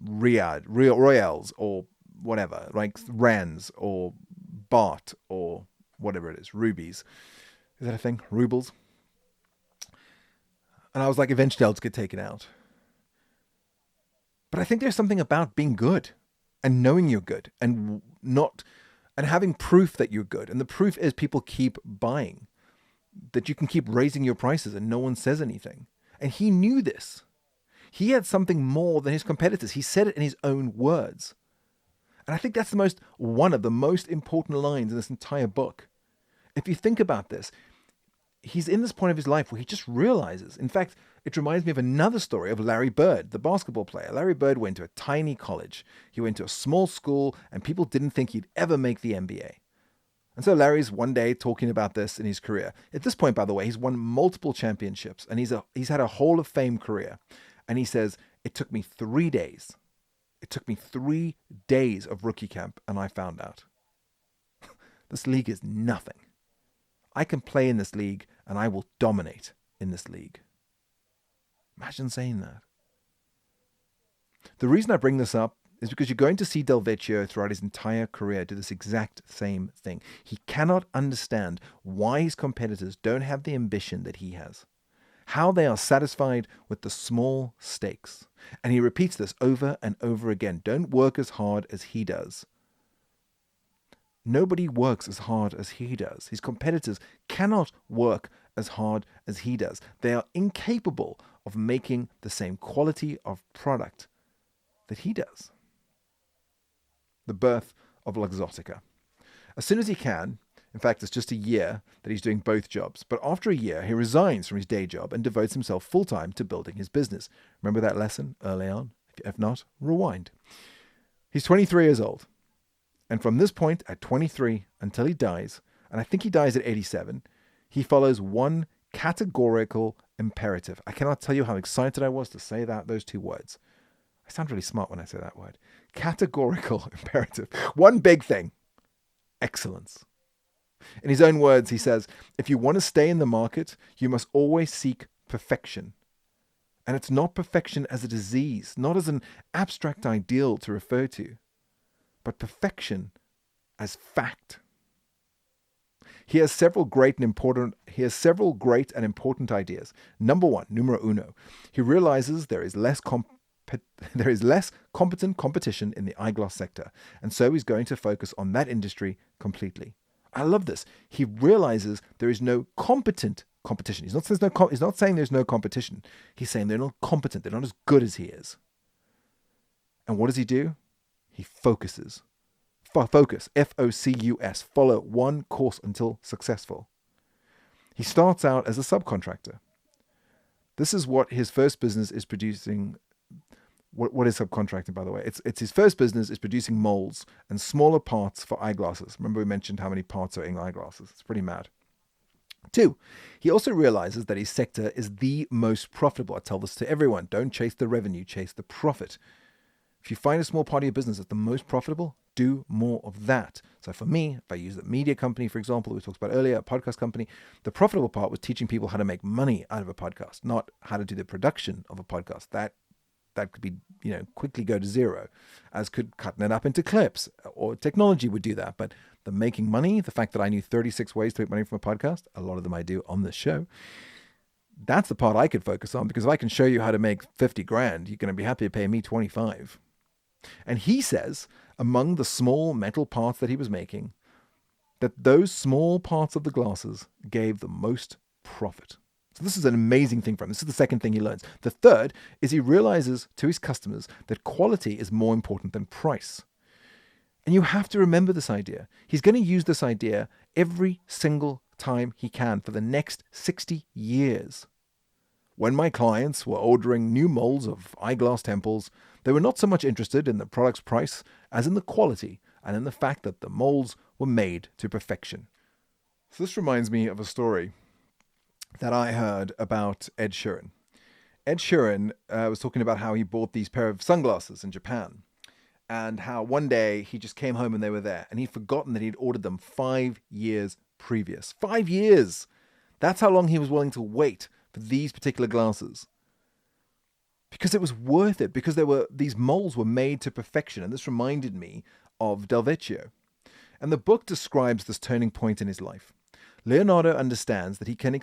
royals or whatever, like rands or baht or whatever it is, rubies. Is that a thing? Rubles? And I was like, eventually I'll just get taken out. But I think there's something about being good and knowing you're good and having proof that you're good. And the proof is people keep buying, that you can keep raising your prices and no one says anything. And he knew this. He had something more than his competitors. He said it in his own words. And I think that's one of the most important lines in this entire book. If you think about this, he's in this point of his life where he just realizes. In fact, it reminds me of another story of Larry Bird, the basketball player. Larry Bird went to a tiny college. He went to a small school, and people didn't think he'd ever make the NBA. And so Larry's one day talking about this in his career. At this point, by the way, he's won multiple championships, and he's had a Hall of Fame career. And he says, it took me 3 days. It took me 3 days of rookie camp, and I found out. This league is nothing. I can play in this league, and I will dominate in this league. Imagine saying that. The reason I bring this up is because you're going to see Del Vecchio throughout his entire career do this exact same thing. He cannot understand why his competitors don't have the ambition that he has, how they are satisfied with the small stakes. And he repeats this over and over again. Don't work as hard as he does. Nobody works as hard as he does. His competitors cannot work as hard as he does. They are incapable of making the same quality of product that he does. The birth of Luxottica. As soon as he can, in fact, it's just a year that he's doing both jobs, but after a year, he resigns from his day job and devotes himself full-time to building his business. Remember that lesson early on? If not, rewind. He's 23 years old. And from this point, at 23, until he dies, and I think he dies at 87, he follows one categorical imperative. I cannot tell you how excited I was to say those two words. I sound really smart when I say that word. Categorical imperative. One big thing. Excellence. In his own words, he says, if you want to stay in the market, you must always seek perfection. And it's not perfection as a disease, not as an abstract ideal to refer to, but perfection as fact. He has several great and important ideas. Number one, numero uno, he realizes there is less competent competition in the eyeglass sector, and so he's going to focus on that industry completely. I love this. He realizes there is no competent competition. He's not saying there's no competition. He's saying they're not competent. They're not as good as he is. And what does he do? He focuses. Focus, F-O-C-U-S, follow one course until successful. He starts out as a subcontractor. This is what his first business is producing. What is subcontracting, by the way? It's his first business is producing molds and smaller parts for eyeglasses. Remember we mentioned how many parts are in eyeglasses. It's pretty mad. 2, he also realizes that his sector is the most profitable. I tell this to everyone. Don't chase the revenue, chase the profit. If you find a small part of your business that's the most profitable, do more of that. So for me, if I use the media company, for example, that we talked about earlier, a podcast company, the profitable part was teaching people how to make money out of a podcast, not how to do the production of a podcast. That could be, quickly go to zero, as could cutting it up into clips, or technology would do that. But the making money, the fact that I knew 36 ways to make money from a podcast, a lot of them I do on this show, that's the part I could focus on, because if I can show you how to make 50 grand, you're going to be happy to pay me 25. And he says, among the small metal parts that he was making, that those small parts of the glasses gave the most profit. So this is an amazing thing for him. This is the second thing he learns. The third is he realizes to his customers that quality is more important than price. And you have to remember this idea. He's going to use this idea every single time he can for the next 60 years. When my clients were ordering new molds of eyeglass temples, they were not so much interested in the product's price as in the quality and in the fact that the molds were made to perfection. So this reminds me of a story that I heard about Ed Sheeran. Ed Sheeran was talking about how he bought these pair of sunglasses in Japan, and how one day he just came home and they were there, and he'd forgotten that he'd ordered them 5 years previous. 5 years! That's how long he was willing to wait for these particular glasses. Because it was worth it, because these molds were made to perfection. And this reminded me of Del Vecchio. And the book describes this turning point in his life. Leonardo understands that he can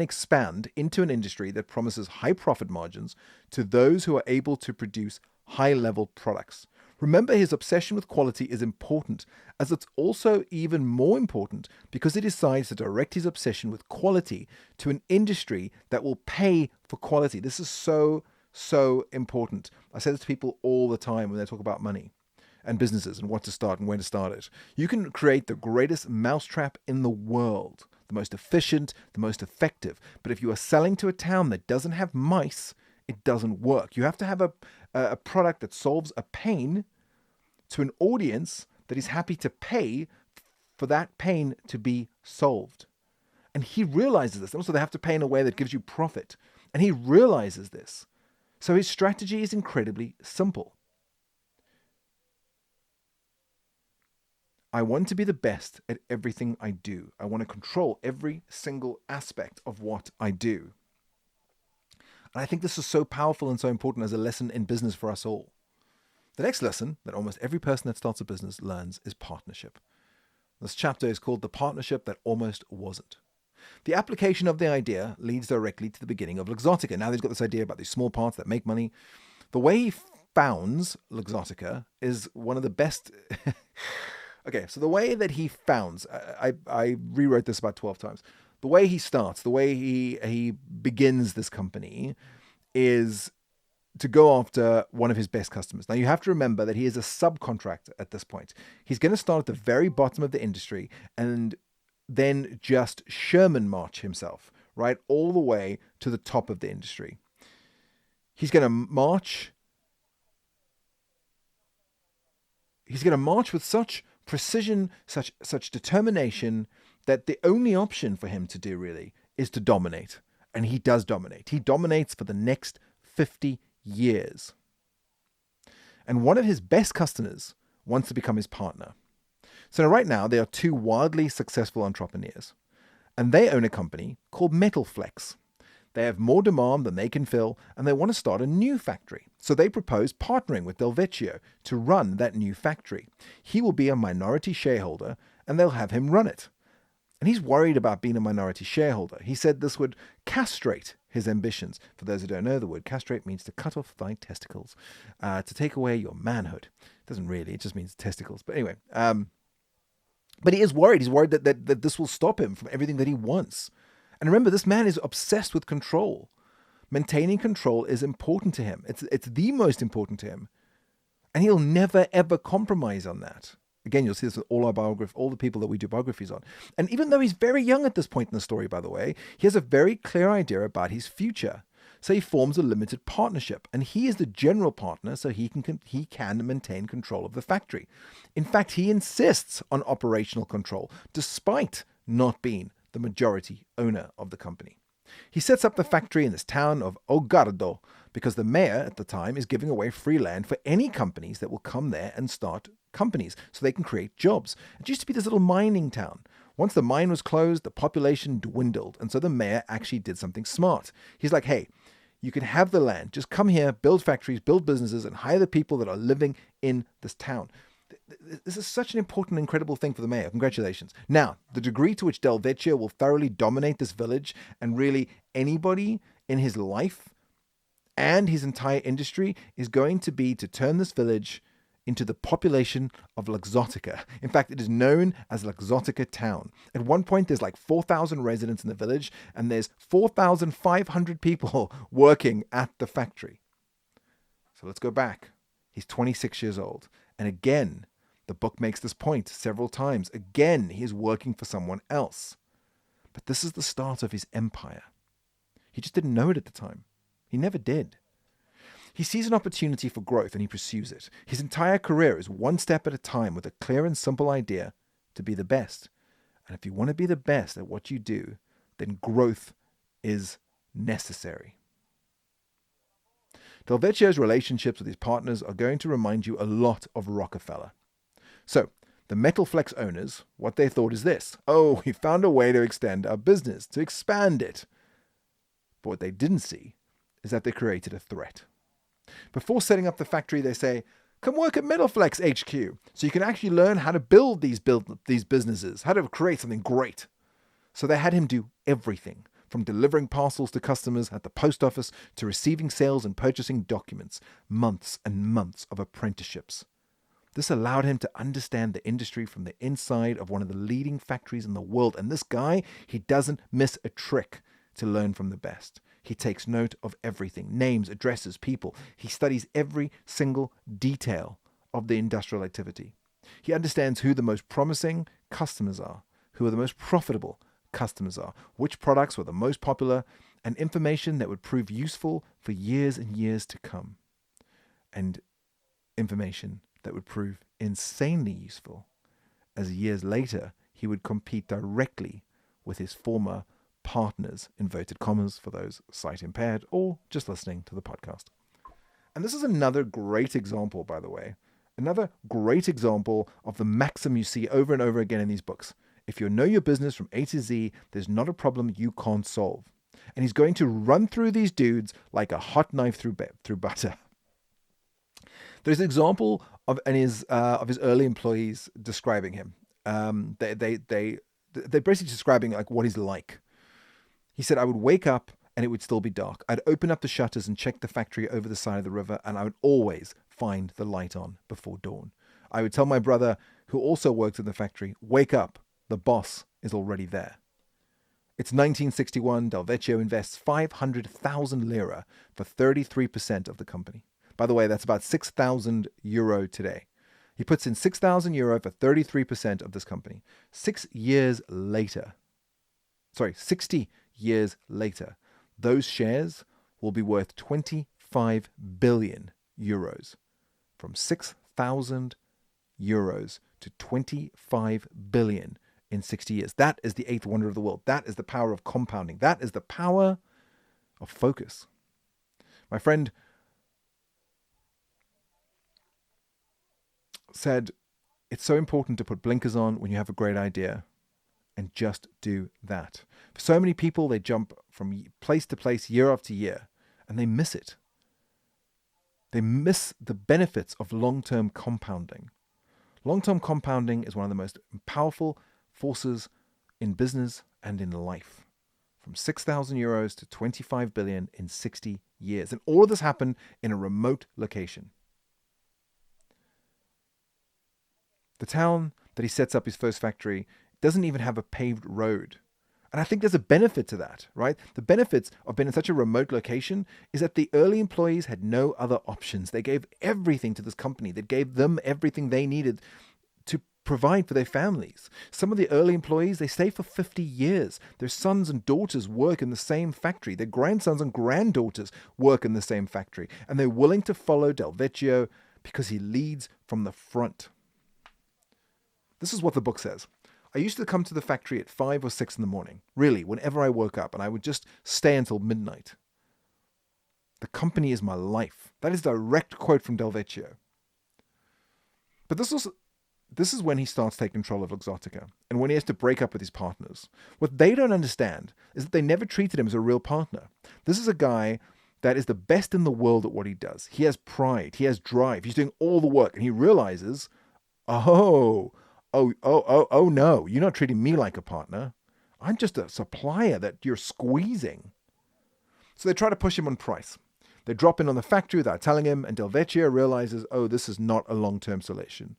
expand into an industry that promises high profit margins to those who are able to produce high-level products. Remember, his obsession with quality is important, as it's also even more important because he decides to direct his obsession with quality to an industry that will pay for quality. This is so, so important. I say this to people all the time when they talk about money and businesses and what to start and when to start it. You can create the greatest mousetrap in the world, the most efficient, the most effective. But if you are selling to a town that doesn't have mice, it doesn't work. You have to have a product that solves a pain to an audience that is happy to pay for that pain to be solved. And he realizes this. Also, they have to pay in a way that gives you profit. And he realizes this. So his strategy is incredibly simple. I want to be the best at everything I do. I want to control every single aspect of what I do. And I think this is so powerful and so important as a lesson in business for us all. The next lesson that almost every person that starts a business learns is partnership. This chapter is called The Partnership That Almost Wasn't. The application of the idea leads directly to the beginning of Luxottica. Now he's got this idea about these small parts that make money. The way he founds Luxottica is one of the best... Okay, so the way that he founds, I rewrote this about 12 times. The way he starts, the way he begins this company is to go after one of his best customers. Now, you have to remember that he is a subcontractor at this point. He's going to start at the very bottom of the industry and then just Sherman march himself, right, all the way to the top of the industry. He's going to march with such precision, such determination, that the only option for him to do really is to dominate. And he does dominate. He dominates for the next 50 years. And one of his best customers wants to become his partner. So right now, they are two wildly successful entrepreneurs. And they own a company called Metal Flex. They have more demand than they can fill, and they want to start a new factory. So they propose partnering with Del Vecchio to run that new factory. He will be a minority shareholder, and they'll have him run it. And he's worried about being a minority shareholder. He said this would castrate his ambitions. For those who don't know, the word castrate means to cut off thy testicles, to take away your manhood. It doesn't really, it just means testicles. But anyway, but he is worried. He's worried that this will stop him from everything that he wants. And remember, this man is obsessed with control. Maintaining control is important to him. It's the most important to him. And he'll never, ever compromise on that. Again, you'll see this with all the people that we do biographies on. And even though he's very young at this point in the story, by the way, he has a very clear idea about his future. So he forms a limited partnership, and he is the general partner, so he can maintain control of the factory. In fact, he insists on operational control, despite not being the majority owner of the company. He sets up the factory in this town of Ogardo because the mayor at the time is giving away free land for any companies that will come there and start companies so they can create jobs. It used to be this little mining town. Once the mine was closed, the population dwindled, and so the mayor actually did something smart. He's like, hey, you can have the land. Just come here, build factories, build businesses, and hire the people that are living in this town. This is such an important, incredible thing for the mayor. Congratulations. Now, the degree to which Del Vecchio will thoroughly dominate this village and really anybody in his life and his entire industry is going to be to turn this village into the population of Luxottica. In fact, it is known as Luxottica Town. At one point, there's like 4,000 residents in the village, and there's 4,500 people working at the factory. So let's go back. He's 26 years old. And again, the book makes this point several times. Again, he is working for someone else. But this is the start of his empire. He just didn't know it at the time. He never did. He sees an opportunity for growth and he pursues it. His entire career is one step at a time with a clear and simple idea to be the best. And if you want to be the best at what you do, then growth is necessary. Del Vecchio's relationships with his partners are going to remind you a lot of Rockefeller. So, the Metalflex owners, what they thought is this: oh, we found a way to extend our business, to expand it. But what they didn't see is that they created a threat. Before setting up the factory, they say, come work at Metalflex HQ, so you can actually learn how to build these businesses, how to create something great. So they had him do everything, from delivering parcels to customers at the post office to receiving sales and purchasing documents, months and months of apprenticeships. This allowed him to understand the industry from the inside of one of the leading factories in the world. And this guy, he doesn't miss a trick to learn from the best. He takes note of everything: names, addresses, people. He studies every single detail of the industrial activity. He understands who the most promising customers are, who are the most profitable customers are, which products were the most popular, and information that would prove useful for years and years to come. And information that would prove insanely useful, as years later he would compete directly with his former partners, inverted commas for those sight impaired or just listening to the podcast. And this is another great example, by the way, another great example of the maxim you see over and over again in these books. If you know your business from A to Z, there's not a problem you can't solve. And he's going to run through these dudes like a hot knife through butter. There's an example of his early employees describing him. They're basically describing like what he's like. He said, I would wake up and it would still be dark. I'd open up the shutters and check the factory over the side of the river, and I would always find the light on before dawn. I would tell my brother, who also worked in the factory, wake up, the boss is already there. It's 1961. Del Vecchio invests 500,000 lira for 33% of the company. By the way, that's about 6,000 euro today. He puts in 6,000 euro for 33% of this company. 60 years later, those shares will be worth 25 billion euros. From 6,000 euros to 25 billion in 60 years. That is the eighth wonder of the world. That is the power of compounding. That is the power of focus. My friend said, it's so important to put blinkers on when you have a great idea and just do that. For so many people, they jump from place to place year after year, and they miss it. They miss the benefits of long-term compounding. Long-term compounding is one of the most powerful forces in business and in life. From 6,000 euros to 25 billion in 60 years. And all of this happened in a remote location. The town that he sets up his first factory doesn't even have a paved road. And I think there's a benefit to that, right? The benefits of being in such a remote location is that the early employees had no other options. They gave everything to this company. They gave them everything they needed to provide for their families. Some of the early employees, they stay for 50 years. Their sons and daughters work in the same factory. Their grandsons and granddaughters work in the same factory. And they're willing to follow Del Vecchio because he leads from the front. This is what the book says. I used to come to the factory at 5 or 6 in the morning, really, whenever I woke up, and I would just stay until midnight. The company is my life. That is a direct quote from Del Vecchio. But this is when he starts taking control of Luxottica, and when he has to break up with his partners. What they don't understand is that they never treated him as a real partner. This is a guy that is the best in the world at what he does. He has pride. He has drive. He's doing all the work, and he realizes, oh no, you're not treating me like a partner. I'm just a supplier that you're squeezing. So they try to push him on price. They drop in on the factory without telling him, and Del Vecchio realizes, oh, this is not a long-term solution.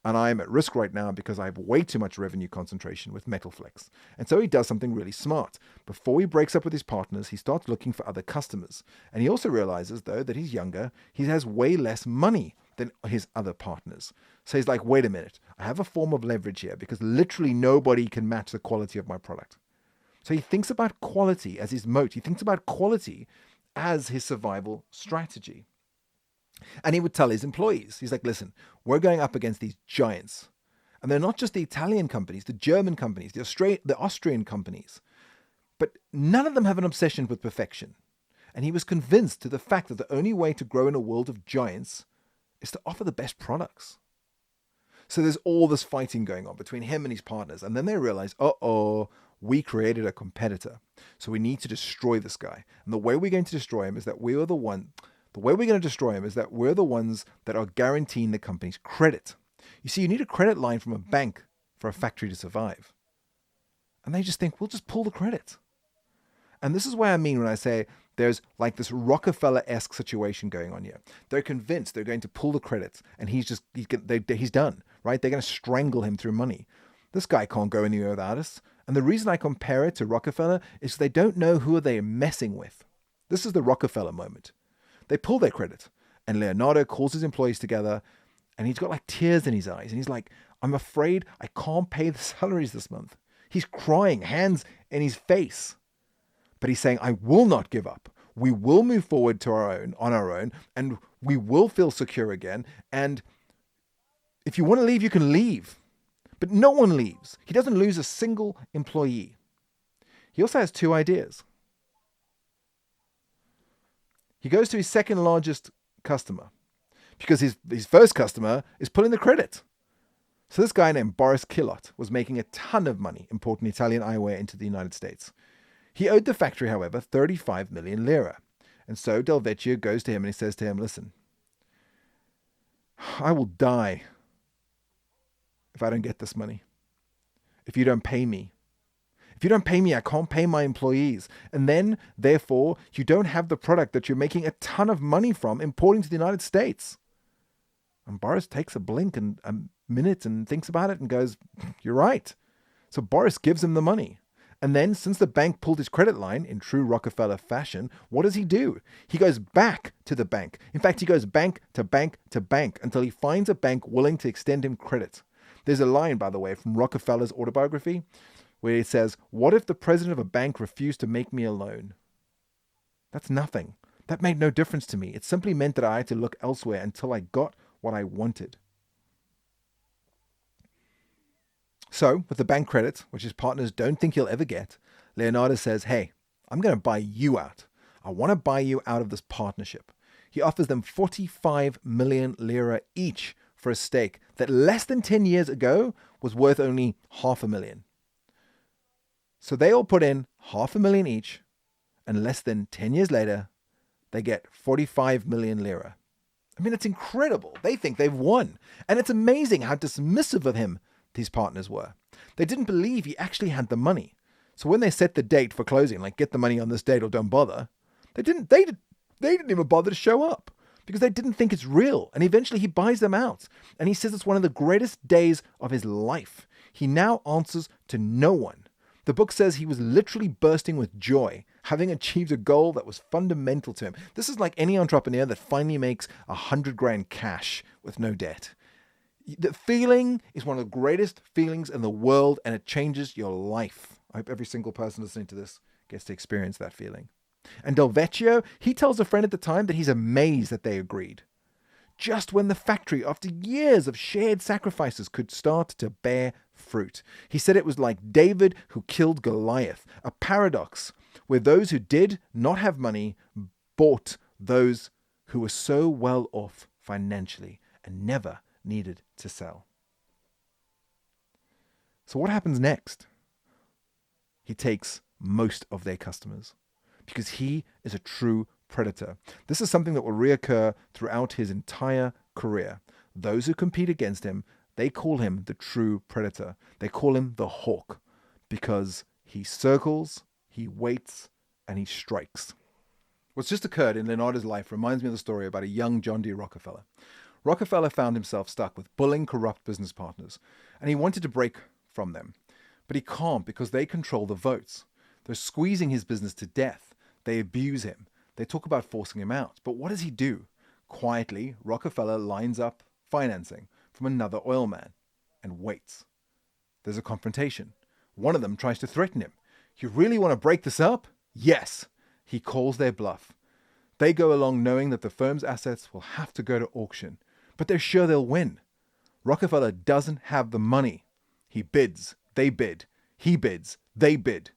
And I'm at risk right now because I have way too much revenue concentration with Metalflex. And so he does something really smart. Before he breaks up with his partners, he starts looking for other customers. And he also realizes, though, that he's younger, he has way less money than his other partners. So he's like, wait a minute, I have a form of leverage here because literally nobody can match the quality of my product. So he thinks about quality as his moat. He thinks about quality as his survival strategy. And he would tell his employees, he's like, listen, we're going up against these giants. And they're not just the Italian companies, the German companies, the Austrian companies. But none of them have an obsession with perfection. And he was convinced to the fact that the only way to grow in a world of giants is to offer the best products. So there's all this fighting going on between him and his partners. And then they realize, we created a competitor. So we need to destroy this guy. And the way we're going to destroy him is that we're the ones that are guaranteeing the company's credit. You see, you need a credit line from a bank for a factory to survive. And they just think, we'll just pull the credit. And this is what I mean when I say there's like this Rockefeller-esque situation going on here. They're convinced they're going to pull the credits, and he's done, right? They're going to strangle him through money. This guy can't go anywhere without us. And the reason I compare it to Rockefeller is they don't know who they're messing with. This is the Rockefeller moment. They pull their credit, and Leonardo calls his employees together, and he's got like tears in his eyes, and he's like, I'm afraid I can't pay the salaries this month. He's crying, hands in his face. But he's saying, I will not give up. We will move forward on our own, and we will feel secure again. And if you want to leave, you can leave. But no one leaves. He doesn't lose a single employee. He also has 2 ideas. He goes to his second largest customer because his first customer is pulling the credit. So this guy named Boris Kilot was making a ton of money importing Italian eyewear into the United States. He owed the factory, however, 35 million lira. And so Del Vecchio goes to him and he says to him, listen, I will die if I don't get this money. If you don't pay me. If you don't pay me, I can't pay my employees. And then, therefore, you don't have the product that you're making a ton of money from importing to the United States. And Boris takes a blink and a minute and thinks about it and goes, you're right. So Boris gives him the money. And then, since the bank pulled his credit line in true Rockefeller fashion, what does he do? He goes back to the bank. In fact, he goes bank to bank to bank until he finds a bank willing to extend him credit. There's a line, by the way, from Rockefeller's autobiography where he says, what if the president of a bank refused to make me a loan? That's nothing. That made no difference to me. It simply meant that I had to look elsewhere until I got what I wanted. So, with the bank credit, which his partners don't think he'll ever get, Leonardo says, hey, I'm going to buy you out. I want to buy you out of this partnership. He offers them 45 million lira each for a stake that less than 10 years ago was worth only $500,000. So they all put in $500,000 each, and less than 10 years later, they get 45 million lira. I mean, it's incredible. They think they've won. And it's amazing how dismissive of him these partners were. They didn't believe he actually had the money. So when they set the date for closing, like get the money on this date or don't bother, they didn't even bother to show up because they didn't think it's real. And eventually he buys them out. And he says it's one of the greatest days of his life. He now answers to no one. The book says he was literally bursting with joy, having achieved a goal that was fundamental to him. This is like any entrepreneur that finally makes $100,000 cash with no debt. The feeling is one of the greatest feelings in the world, and it changes your life. I hope every single person listening to this gets to experience that feeling. And Del Vecchio, he tells a friend at the time that he's amazed that they agreed. Just when the factory, after years of shared sacrifices, could start to bear fruit. He said it was like David who killed Goliath, a paradox where those who did not have money bought those who were so well off financially and never needed to sell. So what happens next? He takes most of their customers because he is a true predator. This is something that will reoccur throughout his entire career. Those who compete against him, they call him the true predator. They call him the hawk because he circles, he waits, and he strikes. What's just occurred in Leonardo's life reminds me of the story about a young John D. Rockefeller. Rockefeller found himself stuck with bullying, corrupt business partners, and he wanted to break from them. But he can't because they control the votes. They're squeezing his business to death. They abuse him. They talk about forcing him out. But what does he do? Quietly, Rockefeller lines up financing from another oil man and waits. There's a confrontation. One of them tries to threaten him. You really want to break this up? Yes. He calls their bluff. They go along knowing that the firm's assets will have to go to auction, but they're sure they'll win. Rockefeller doesn't have the money. He bids. They bid. He bids. They bid.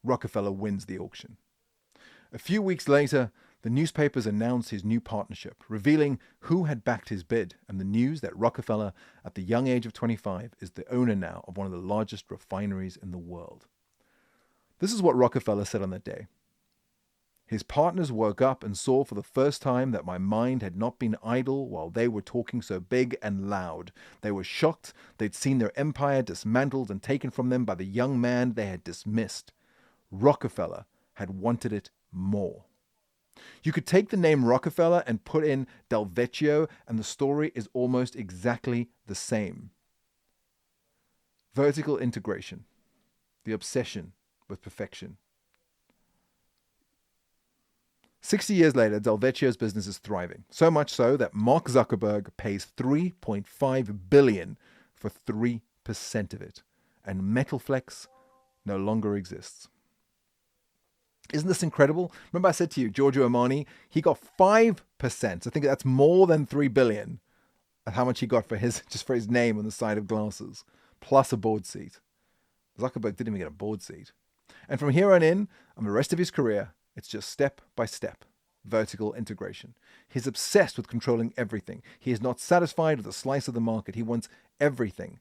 Rockefeller wins the auction. A few weeks later, the newspapers announced his new partnership, revealing who had backed his bid, and the news that Rockefeller, at the young age of 25, is the owner now of one of the largest refineries in the world. This is what Rockefeller said on that day. His partners woke up and saw for the first time that my mind had not been idle while they were talking so big and loud. They were shocked. They'd seen their empire dismantled and taken from them by the young man they had dismissed. Rockefeller had wanted it more. You could take the name Rockefeller and put in Del Vecchio, and the story is almost exactly the same. Vertical integration, the obsession with perfection. 60 years later, Del Vecchio's business is thriving, so much so that Mark Zuckerberg pays $3.5 billion for 3% of it, and Metalflex no longer exists. Isn't this incredible? Remember I said to you, Giorgio Armani, he got 5%. I think that's more than $3 billion of how much he got for his name on the side of glasses, plus a board seat. Zuckerberg didn't even get a board seat. And from here on in, and the rest of his career, it's just step by step, vertical integration. He's obsessed with controlling everything. He is not satisfied with a slice of the market. He wants everything.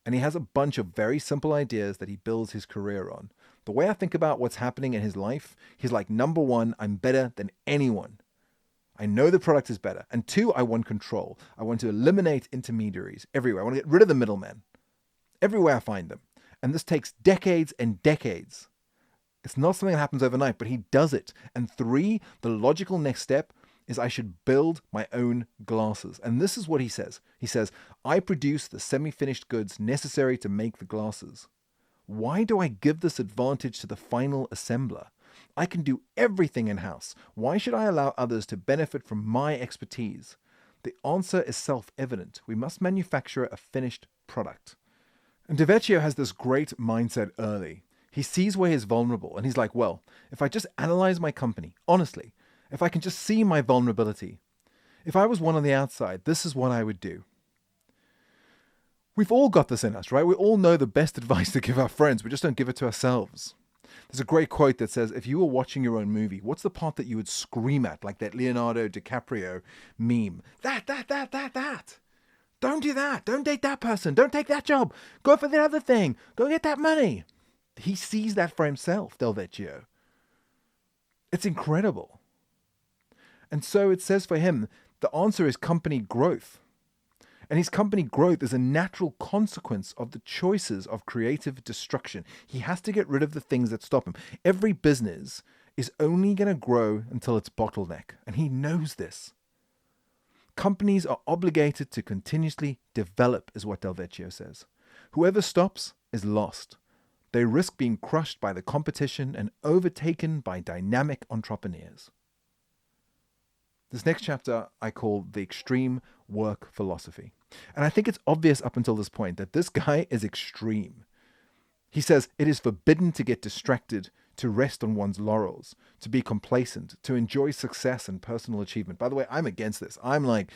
And he has a bunch of very simple ideas that he builds his career on. The way I think about what's happening in his life, he's like, number one, I'm better than anyone. I know the product is better. And two, I want control. I want to eliminate intermediaries everywhere. I want to get rid of the middlemen everywhere I find them. And this takes decades and decades. It's not something that happens overnight, but he does it. And three, the logical next step is I should build my own glasses. And this is what he says. He says, I produce the semi-finished goods necessary to make the glasses. Why do I give this advantage to the final assembler? I can do everything in-house. Why should I allow others to benefit from my expertise? The answer is self-evident. We must manufacture a finished product. And Del Vecchio has this great mindset early. He sees where he's vulnerable, and he's like, well, if I just analyze my company, honestly, if I can just see my vulnerability, if I was one on the outside, this is what I would do. We've all got this in us, right? We all know the best advice to give our friends. We just don't give it to ourselves. There's a great quote that says, if you were watching your own movie, what's the part that you would scream at, like that Leonardo DiCaprio meme? That. Don't do that. Don't date that person. Don't take that job. Go for the other thing. Go get that money. He sees that for himself, Del Vecchio. It's incredible. And so it says for him, the answer is company growth. And his company growth is a natural consequence of the choices of creative destruction. He has to get rid of the things that stop him. Every business is only going to grow until it's bottleneck. And he knows this. Companies are obligated to continuously develop, is what Del Vecchio says. Whoever stops is lost. They risk being crushed by the competition and overtaken by dynamic entrepreneurs. This next chapter I call the extreme work philosophy. And I think it's obvious up until this point that this guy is extreme. He says it is forbidden to get distracted, to rest on one's laurels, to be complacent, to enjoy success and personal achievement. By the way, I'm against this. I'm like,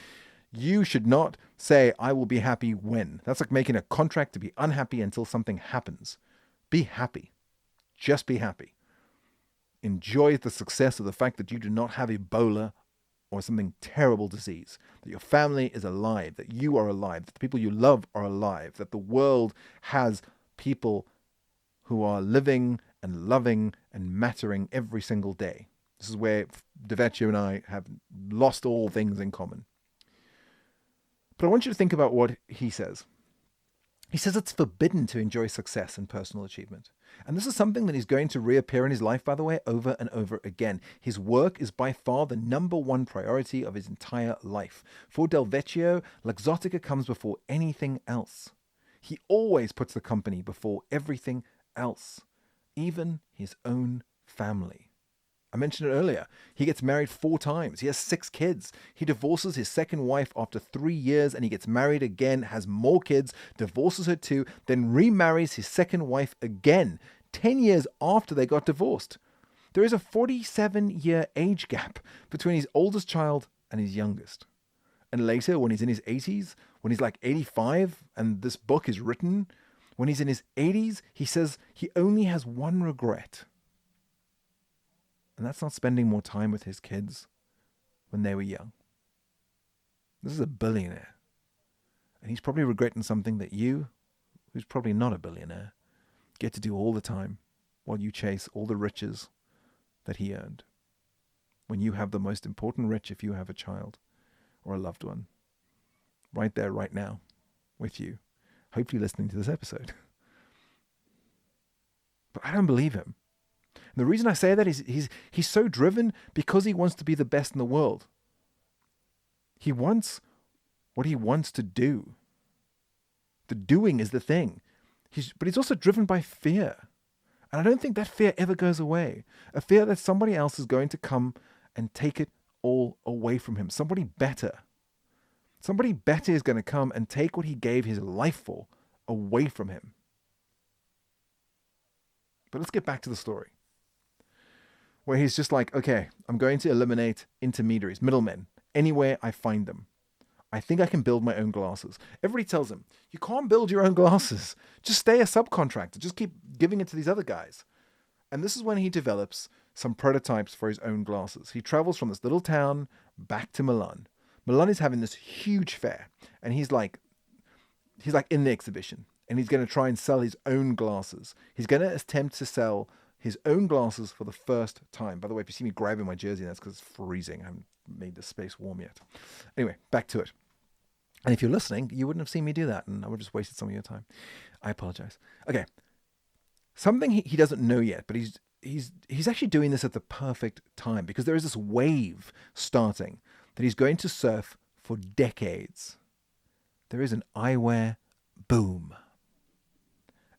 you should not say, I will be happy when. That's like making a contract to be unhappy until something happens. Be happy. Just be happy. Enjoy the success of the fact that you do not have Ebola or something terrible disease, that your family is alive, that you are alive, that the people you love are alive, that the world has people who are living and loving and mattering every single day. This is where Del Vecchio and I have lost all things in common. But I want you to think about what he says. He says it's forbidden to enjoy success and personal achievement. And this is something that is going to reappear in his life, by the way, over and over again. His work is by far the number one priority of his entire life. For Del Vecchio, Luxottica comes before anything else. He always puts the company before everything else, even his own family. I mentioned it earlier. He gets married 4 times. He has 6 kids. He divorces his second wife after 3 years and he gets married again, has more kids, divorces her too, then remarries his second wife again, 10 years after they got divorced. There is a 47-year age gap between his oldest child and his youngest. And later, when he's in his 80s, when he's like 85 and this book is written, when he's in his 80s, he says he only has one regret. And that's not spending more time with his kids when they were young. This is a billionaire. And he's probably regretting something that you, who's probably not a billionaire, get to do all the time while you chase all the riches that he earned. When you have the most important rich, if you have a child or a loved one, right there, right now, with you, hopefully listening to this episode. But I don't believe him. And the reason I say that is he's so driven because he wants to be the best in the world. He wants what he wants to do. The doing is the thing. But he's also driven by fear. And I don't think that fear ever goes away. A fear that somebody else is going to come and take it all away from him. Somebody better. Somebody better is going to come and take what he gave his life for away from him. But let's get back to the story. Where he's just like, okay, I'm going to eliminate intermediaries, middlemen, anywhere I find them. I think I can build my own glasses. Everybody tells him, you can't build your own glasses. Just stay a subcontractor. Just keep giving it to these other guys. And this is when he develops some prototypes for his own glasses. He travels from this little town back to Milan. Milan is having this huge fair. And he's like in the exhibition. And he's going to try and sell his own glasses. He's going to attempt to sell his own glasses for the first time. By the way, if you see me grabbing my jersey, that's because it's freezing. I haven't made the space warm yet. Anyway, back to it. And if you're listening, you wouldn't have seen me do that, and I would have just wasted some of your time. I apologize. Okay. Something he doesn't know yet, but he's actually doing this at the perfect time because there is this wave starting that he's going to surf for decades. There is an eyewear boom.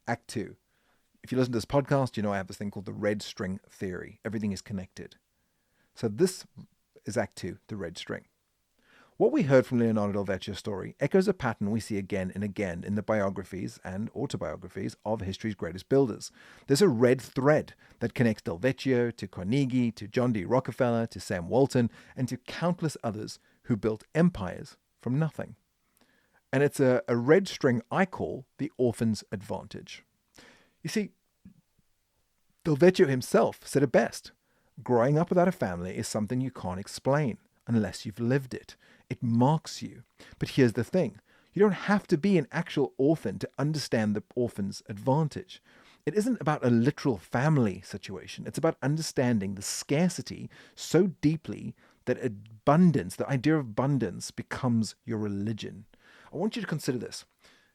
Act 2. If you listen to this podcast, you know I have this thing called the red string theory. Everything is connected. So this is Act 2, the red string. What we heard from Leonardo Del Vecchio's story echoes a pattern we see again and again in the biographies and autobiographies of history's greatest builders. There's a red thread that connects Del Vecchio to Carnegie, to John D. Rockefeller, to Sam Walton, and to countless others who built empires from nothing. And it's a red string I call the orphan's advantage. You see, Del Vecchio himself said it best. Growing up without a family is something you can't explain unless you've lived it. It marks you. But here's the thing. You don't have to be an actual orphan to understand the orphan's advantage. It isn't about a literal family situation. It's about understanding the scarcity so deeply that abundance, the idea of abundance, becomes your religion. I want you to consider this.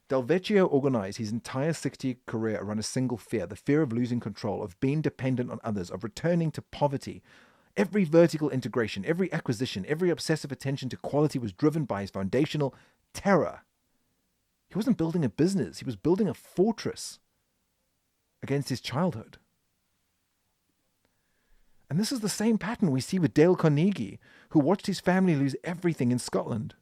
Del Vecchio organized his entire 60-year career around a single fear, the fear of losing control, of being dependent on others, of returning to poverty. Every vertical integration, every acquisition, every obsessive attention to quality was driven by his foundational terror. He wasn't building a business, he was building a fortress against his childhood. And this is the same pattern we see with Dale Carnegie, who watched his family lose everything in Scotland.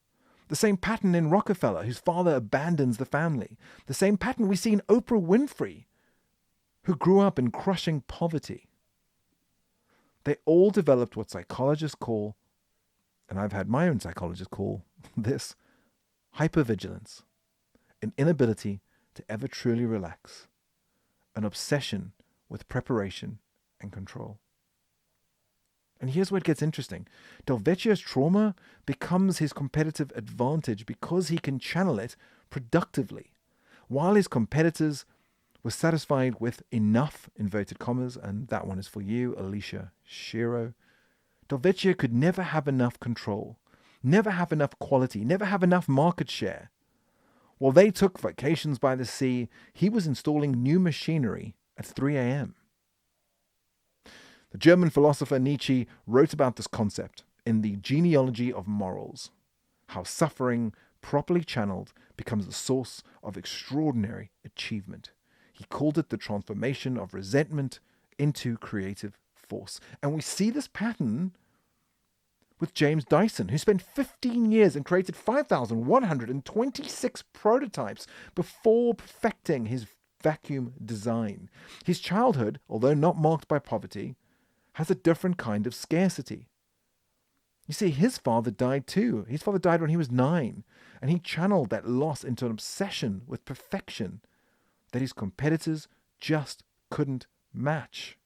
The same pattern in Rockefeller, whose father abandons the family. The same pattern we see in Oprah Winfrey, who grew up in crushing poverty. They all developed what psychologists call, and I've had my own psychologist call this, hypervigilance, an inability to ever truly relax, an obsession with preparation and control. And here's where it gets interesting. Del Vecchio's trauma becomes his competitive advantage because he can channel it productively. While his competitors were satisfied with enough, inverted commas, and that one is for you, Alicia Shiro, Del Vecchio could never have enough control, never have enough quality, never have enough market share. While they took vacations by the sea, he was installing new machinery at 3 a.m. The German philosopher Nietzsche wrote about this concept in The Genealogy of Morals, how suffering, properly channeled, becomes the source of extraordinary achievement. He called it the transformation of resentment into creative force. And we see this pattern with James Dyson, who spent 15 years and created 5,126 prototypes before perfecting his vacuum design. His childhood, although not marked by poverty, has a different kind of scarcity. You see, his father died too. His father died when he was 9, and he channeled that loss into an obsession with perfection that his competitors just couldn't match.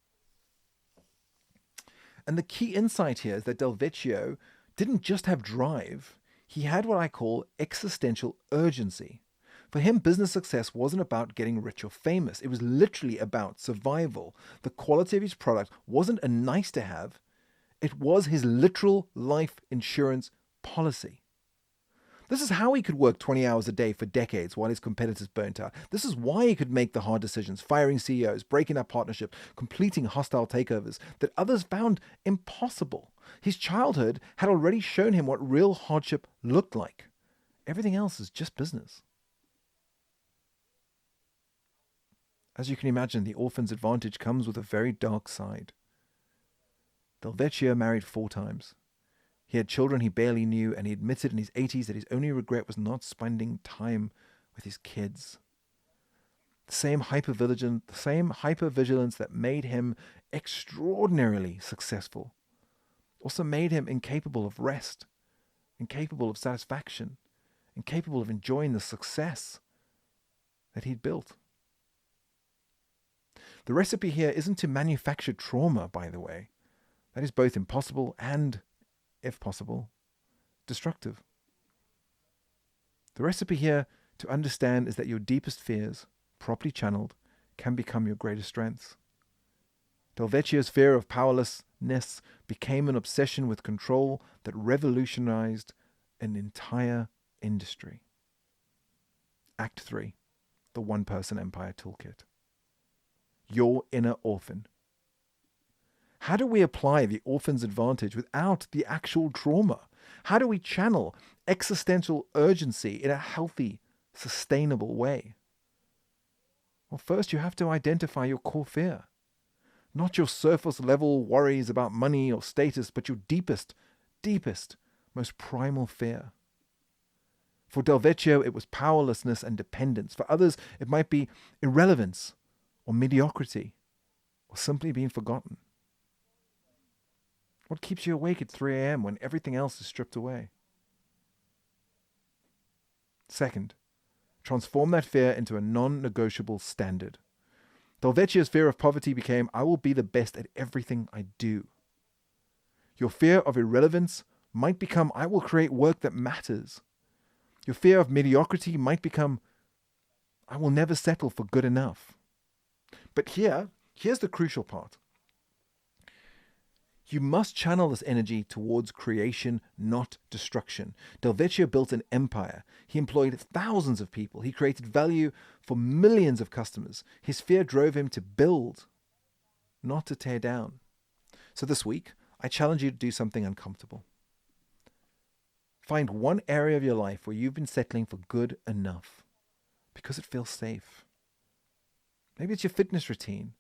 And the key insight here is that Del Vecchio didn't just have drive, he had what I call existential urgency. For him, business success wasn't about getting rich or famous. It was literally about survival. The quality of his product wasn't a nice to have. It was his literal life insurance policy. This is how he could work 20 hours a day for decades while his competitors burnt out. This is why he could make the hard decisions, firing CEOs, breaking up partnerships, completing hostile takeovers that others found impossible. His childhood had already shown him what real hardship looked like. Everything else is just business. As you can imagine, the orphan's advantage comes with a very dark side. Del Vecchio married 4 times. He had children he barely knew, and he admitted in his 80s that his only regret was not spending time with his kids. The same hypervigilance that made him extraordinarily successful also made him incapable of rest, incapable of satisfaction, incapable of enjoying the success that he'd built. The recipe here isn't to manufacture trauma, by the way. That is both impossible and, if possible, destructive. The recipe here to understand is that your deepest fears, properly channeled, can become your greatest strengths. Del Vecchio's fear of powerlessness became an obsession with control that revolutionized an entire industry. Act 3, the One-Person Empire Toolkit. Your inner orphan. How do we apply the orphan's advantage without the actual trauma? How do we channel existential urgency in a healthy, sustainable way? Well, first you have to identify your core fear. Not your surface level worries about money or status, but your deepest, most primal fear. For Del Vecchio, it was powerlessness and dependence. For others, it might be irrelevance or mediocrity or simply being forgotten. What keeps you awake at 3 a.m. when everything else is stripped away? Second, transform that fear into a non-negotiable standard. Del Vecchio's fear of poverty became, I will be the best at everything I do. Your fear of irrelevance might become, I will create work that matters. Your fear of mediocrity might become, I will never settle for good enough. But here's the crucial part. You must channel this energy towards creation, not destruction. Del Vecchio built an empire. He employed thousands of people. He created value for millions of customers. His fear drove him to build, not to tear down. So this week, I challenge you to do something uncomfortable. Find one area of your life where you've been settling for good enough because it feels safe. Maybe it's your fitness routine,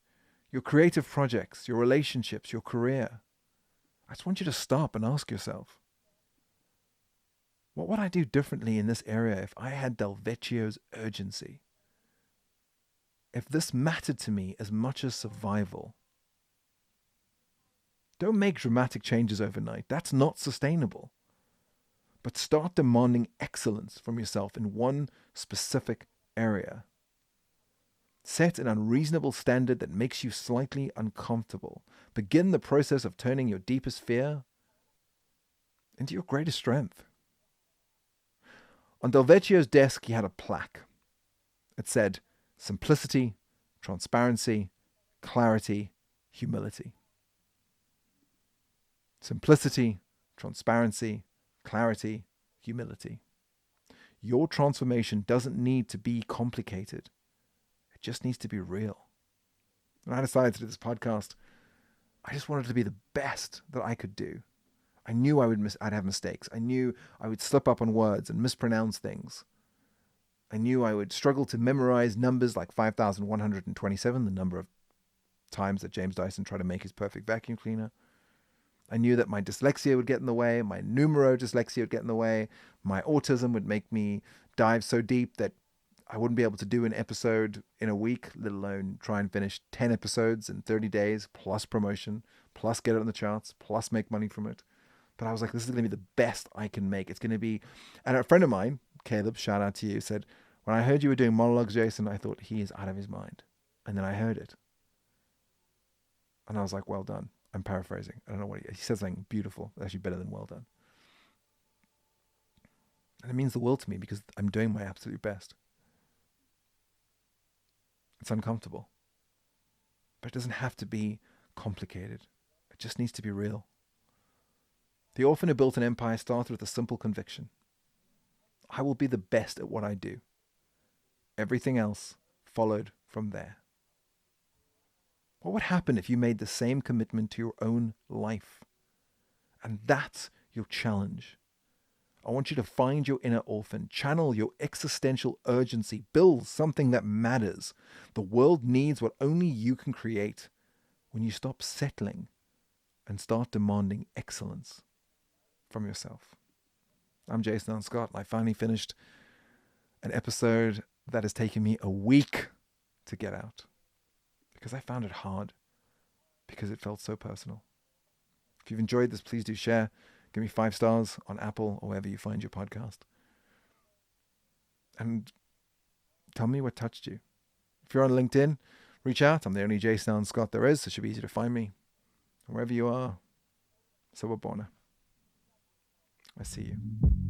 your creative projects, your relationships, your career. I just want you to stop and ask yourself, what would I do differently in this area if I had Del Vecchio's urgency? If this mattered to me as much as survival? Don't make dramatic changes overnight. That's not sustainable. But start demanding excellence from yourself in one specific area. Set an unreasonable standard that makes you slightly uncomfortable. Begin the process of turning your deepest fear into your greatest strength. On Del Vecchio's desk, he had a plaque. It said, simplicity, transparency, clarity, humility. Simplicity, transparency, clarity, humility. Your transformation doesn't need to be complicated. It just needs to be real. When I decided to do this podcast, I just wanted to be the best that I could do. I knew I'd have mistakes. I knew I would slip up on words and mispronounce things. I knew I would struggle to memorize numbers like 5,127, the number of times that James Dyson tried to make his perfect vacuum cleaner. I knew that my dyslexia would get in the way, my numero dyslexia would get in the way, my autism would make me dive so deep that I wouldn't be able to do an episode in a week, let alone try and finish 10 episodes in 30 days, plus promotion, plus get it on the charts, plus make money from it. But I was like, this is going to be the best I can make. It's going to be... And a friend of mine, Caleb, shout out to you, said, when I heard you were doing monologues, Jason, I thought, he is out of his mind. And then I heard it. And I was like, well done. I'm paraphrasing. I don't know what he said something beautiful, actually better than well done. And it means the world to me because I'm doing my absolute best. It's uncomfortable. But it doesn't have to be complicated. It just needs to be real. The orphan who built an empire started with a simple conviction. I will be the best at what I do. Everything else followed from there. What would happen if you made the same commitment to your own life? And that's your challenge. I want you to find your inner orphan, channel your existential urgency, build something that matters. The world needs what only you can create when you stop settling and start demanding excellence from yourself. I'm Jason Allan Scott. I finally finished an episode that has taken me a week to get out because I found it hard, because it felt so personal. If you've enjoyed this, please do share. Give me 5 stars on Apple or wherever you find your podcast. And tell me what touched you. If you're on LinkedIn, reach out. I'm the only Jason Allan Scott there is, so it should be easy to find me. And wherever you are, Sawabona. I see you.